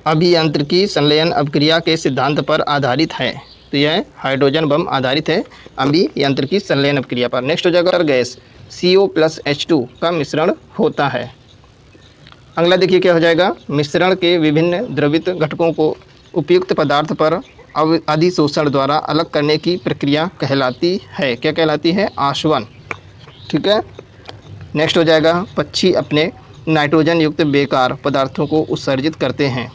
अभियांत्रिकी संलयन अभिक्रिया के सिद्धांत पर आधारित है, तो यह हाइड्रोजन बम आधारित है अभियांत्रिकी संलयन अभिक्रिया पर। नेक्स्ट हो जाएगा, गैस CO+H2 का मिश्रण होता है। अगला देखिए क्या हो जाएगा, मिश्रण के विभिन्न द्रवित घटकों को उपयुक्त पदार्थ पर अधिशोषण द्वारा अलग करने की प्रक्रिया कहलाती है, क्या कहलाती है? आसवन, ठीक है। नेक्स्ट हो जाएगा, पक्षी अपने नाइट्रोजन युक्त बेकार पदार्थों को उत्सर्जित करते हैं,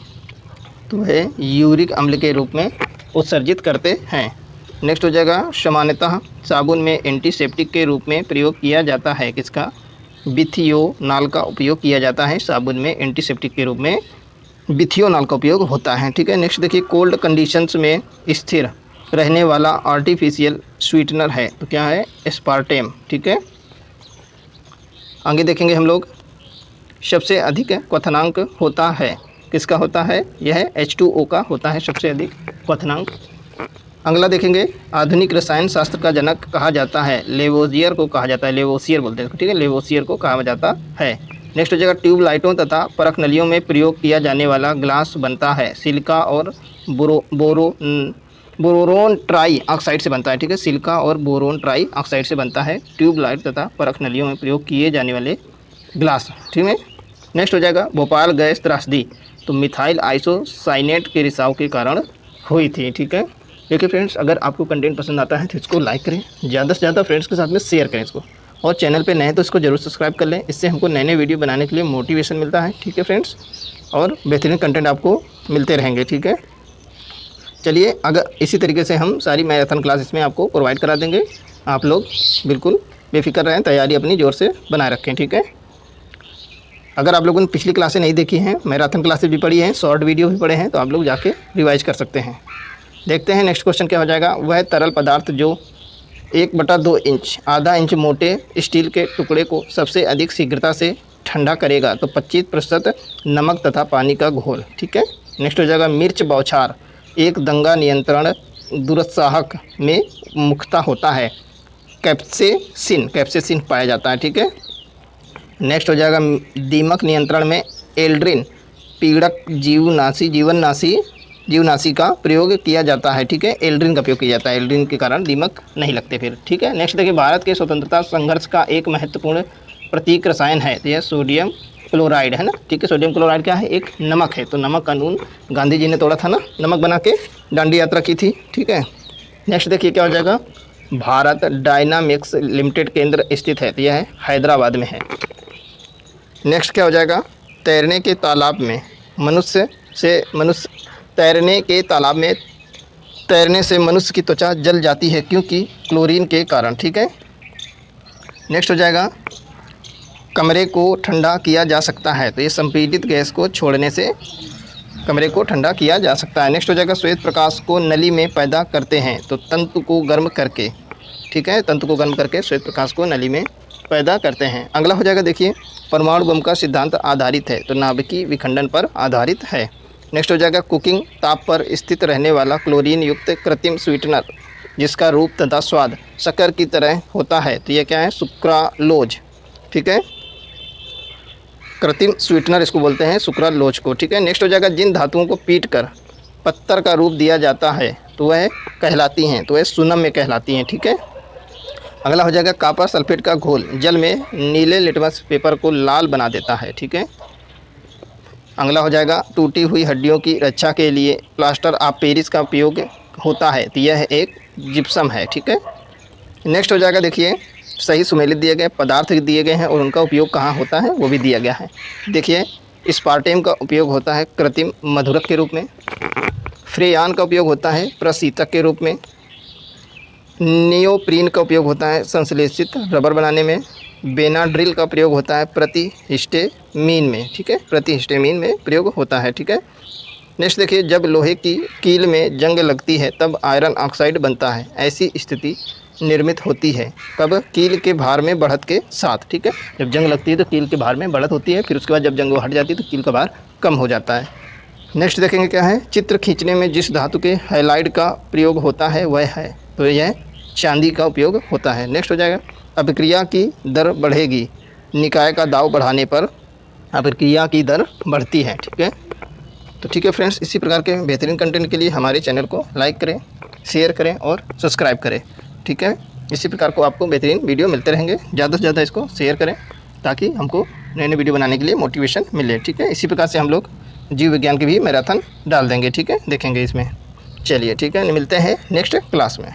तो वह यूरिक अम्ल के रूप में उत्सर्जित करते हैं। नेक्स्ट हो जाएगा, सामान्यतः साबुन में एंटीसेप्टिक के रूप में प्रयोग किया जाता है, किसका? बिथियोनाल का उपयोग किया जाता है साबुन में, एंटीसेप्टिक के रूप में बिथियोनाल का उपयोग होता है, ठीक है। नेक्स्ट देखिए, कोल्ड कंडीशंस में स्थिर रहने वाला आर्टिफिशियल स्वीटनर है, तो क्या है? एस्पार्टेम, ठीक है। आगे देखेंगे हम लोग, सबसे अधिक क्वथनांक होता है, किसका होता है? यह H2O का होता है सबसे अधिक क्वथनांक। अगला देखेंगे, आधुनिक रसायन शास्त्र का जनक कहा जाता है, लेवोजियर को कहा जाता है, लेवोसियर बोलते हैं, ठीक है, लेवोसियर को कहा जाता है। नेक्स्ट हो जाएगा, ट्यूब लाइटों तथा परख नलियों में प्रयोग किया जाने वाला ग्लास बनता है सिलिका और बोरोन ट्राई ऑक्साइड से बनता है, ठीक है, सिलिका और बोरोन ट्राई ऑक्साइड से बनता है ट्यूब लाइट तथा परख नलियों में प्रयोग किए जाने वाले ग्लास, ठीक है। नेक्स्ट हो जाएगा, भोपाल गैस त्रासदी तो मिथाइल आइसोसाइनेट के रिसाव के कारण हुई थी, ठीक है। देखिए फ्रेंड्स, अगर आपको कंटेंट पसंद आता है तो इसको लाइक करें, ज़्यादा से ज़्यादा फ्रेंड्स के साथ में शेयर करें इसको, और चैनल पे नए तो इसको जरूर सब्सक्राइब कर लें, इससे हमको नए नए वीडियो बनाने के लिए मोटिवेशन मिलता है, ठीक है फ्रेंड्स, और बेहतरीन कंटेंट आपको मिलते रहेंगे, ठीक है। चलिए, अगर इसी तरीके से हम सारी मैराथन क्लास इसमें आपको प्रोवाइड करा देंगे, आप लोग बिल्कुल बेफिक्र रहें, तैयारी अपनी ज़ोर से बनाए रखें, ठीक है। अगर आप लोगों ने पिछली क्लासें नहीं देखी हैं, मैराथन क्लासेस भी पढ़ी हैं, शॉर्ट वीडियो भी पढ़े हैं, तो आप लोग जाके रिवाइज कर सकते हैं। देखते हैं नेक्स्ट क्वेश्चन क्या हो जाएगा, वह तरल पदार्थ जो 1/2 इंच आधा इंच मोटे स्टील के टुकड़े को सबसे अधिक शीघ्रता से ठंडा करेगा, तो 25% नमक तथा पानी का घोल, ठीक है। नेक्स्ट हो जाएगा, मिर्च बौछार एक दंगा नियंत्रण दुरत्साहक में मुख्यतः होता है, कैप्सेसिन पाया जाता है, ठीक है। नेक्स्ट हो जाएगा, दीमक नियंत्रण में एल्ड्रिन पीड़क जीवनाशी का प्रयोग किया जाता है, ठीक है, एल्ड्रिन का प्रयोग किया जाता है, एल्ड्रिन के कारण दीमक नहीं लगते फिर, ठीक है। नेक्स्ट देखिए, भारत के स्वतंत्रता संघर्ष का एक महत्वपूर्ण प्रतीक रसायन है, तो यह सोडियम क्लोराइड है ना, ठीक है। सोडियम क्लोराइड क्या है? एक नमक है, तो नमक कानून गांधी जी ने तोड़ा था ना, नमक बना के दांडी यात्रा की थी, ठीक है। नेक्स्ट देखिए क्या हो जाएगा, भारत डायनामिक्स लिमिटेड केंद्र स्थित है, तो यह हैदराबाद में है। नेक्स्ट क्या हो जाएगा, तैरने के तालाब में तैरने से मनुष्य की त्वचा जल जाती है, क्योंकि क्लोरीन के कारण, ठीक है। नेक्स्ट हो जाएगा, कमरे को ठंडा किया जा सकता है, तो ये संपीड़ित गैस को छोड़ने से कमरे को ठंडा किया जा सकता है। नेक्स्ट हो जाएगा, श्वेत प्रकाश को नली में पैदा करते हैं, तो तंतु को गर्म करके, ठीक है, तंतु को गर्म करके श्वेत प्रकाश को नली में पैदा करते हैं। अगला हो जाएगा, देखिए, परमाणु बम का सिद्धांत आधारित है, तो नाभिकीय विखंडन पर आधारित है। नेक्स्ट हो जाएगा, कुकिंग ताप पर स्थित रहने वाला क्लोरीन युक्त कृत्रिम स्वीटनर जिसका रूप तथा स्वाद शक्कर की तरह होता है, तो यह क्या है? सुक्रालोज, ठीक है, कृत्रिम स्वीटनर इसको बोलते हैं, सुक्रालोज को, ठीक है। नेक्स्ट हो जाएगा, जिन धातुओं को पीट कर पत्थर का रूप दिया जाता है तो वह कहलाती हैं, तो वह सुनम में कहलाती हैं, ठीक है। अगला हो जाएगा, कॉपर सल्फेट का घोल जल में नीले लिटमस पेपर को लाल बना देता है, ठीक है। अगला हो जाएगा, टूटी हुई हड्डियों की रक्षा के लिए प्लास्टर ऑफ पेरिस का उपयोग होता है, तो यह एक जिप्सम है, ठीक है। नेक्स्ट हो जाएगा, देखिए सही सुमेलित दिए गए पदार्थ दिए गए हैं और उनका उपयोग कहाँ होता है वो भी दिया गया है। देखिए स्पार्टेम का उपयोग होता है कृत्रिम मधुरक के रूप में, फ्रेयान का उपयोग होता है प्रशीतक के रूप में, नियोप्रीन का उपयोग होता है संश्लेषित रबर बनाने में, बेनाड्रिल का प्रयोग होता है प्रतिहिस्टेमीन में, ठीक है, प्रतिहिस्टेमीन में प्रयोग होता है, ठीक है। नेक्स्ट देखिए, जब लोहे की कील में जंग लगती है तब आयरन ऑक्साइड बनता है। ऐसी स्थिति निर्मित होती है कब? कील के भार में बढ़त के साथ, ठीक है। जब जंग लगती है तो कील के भार में बढ़त होती है, फिर उसके बाद जब जंग हट जाती है तो कील का भार कम हो जाता है। नेक्स्ट देखेंगे क्या है, चित्र खींचने में जिस धातु के हैलाइड का प्रयोग होता है वह है, तो यह चांदी का उपयोग होता है। नेक्स्ट हो जाएगा, अभिक्रिया की दर बढ़ेगी, निकाय का दाव बढ़ाने पर अभिक्रिया की दर बढ़ती है, ठीक है। तो ठीक है फ्रेंड्स, इसी प्रकार के बेहतरीन कंटेंट के लिए हमारे चैनल को लाइक करें, शेयर करें और सब्सक्राइब करें, ठीक है। इसी प्रकार को आपको बेहतरीन वीडियो मिलते रहेंगे, ज़्यादा से ज़्यादा इसको शेयर करें ताकि हमको नए नए वीडियो बनाने के लिए मोटिवेशन मिले, ठीक है। इसी प्रकार से हम लोग जीव विज्ञान की भी मैराथन डाल देंगे, ठीक है, देखेंगे इसमें। चलिए ठीक है, मिलते हैं नेक्स्ट क्लास में।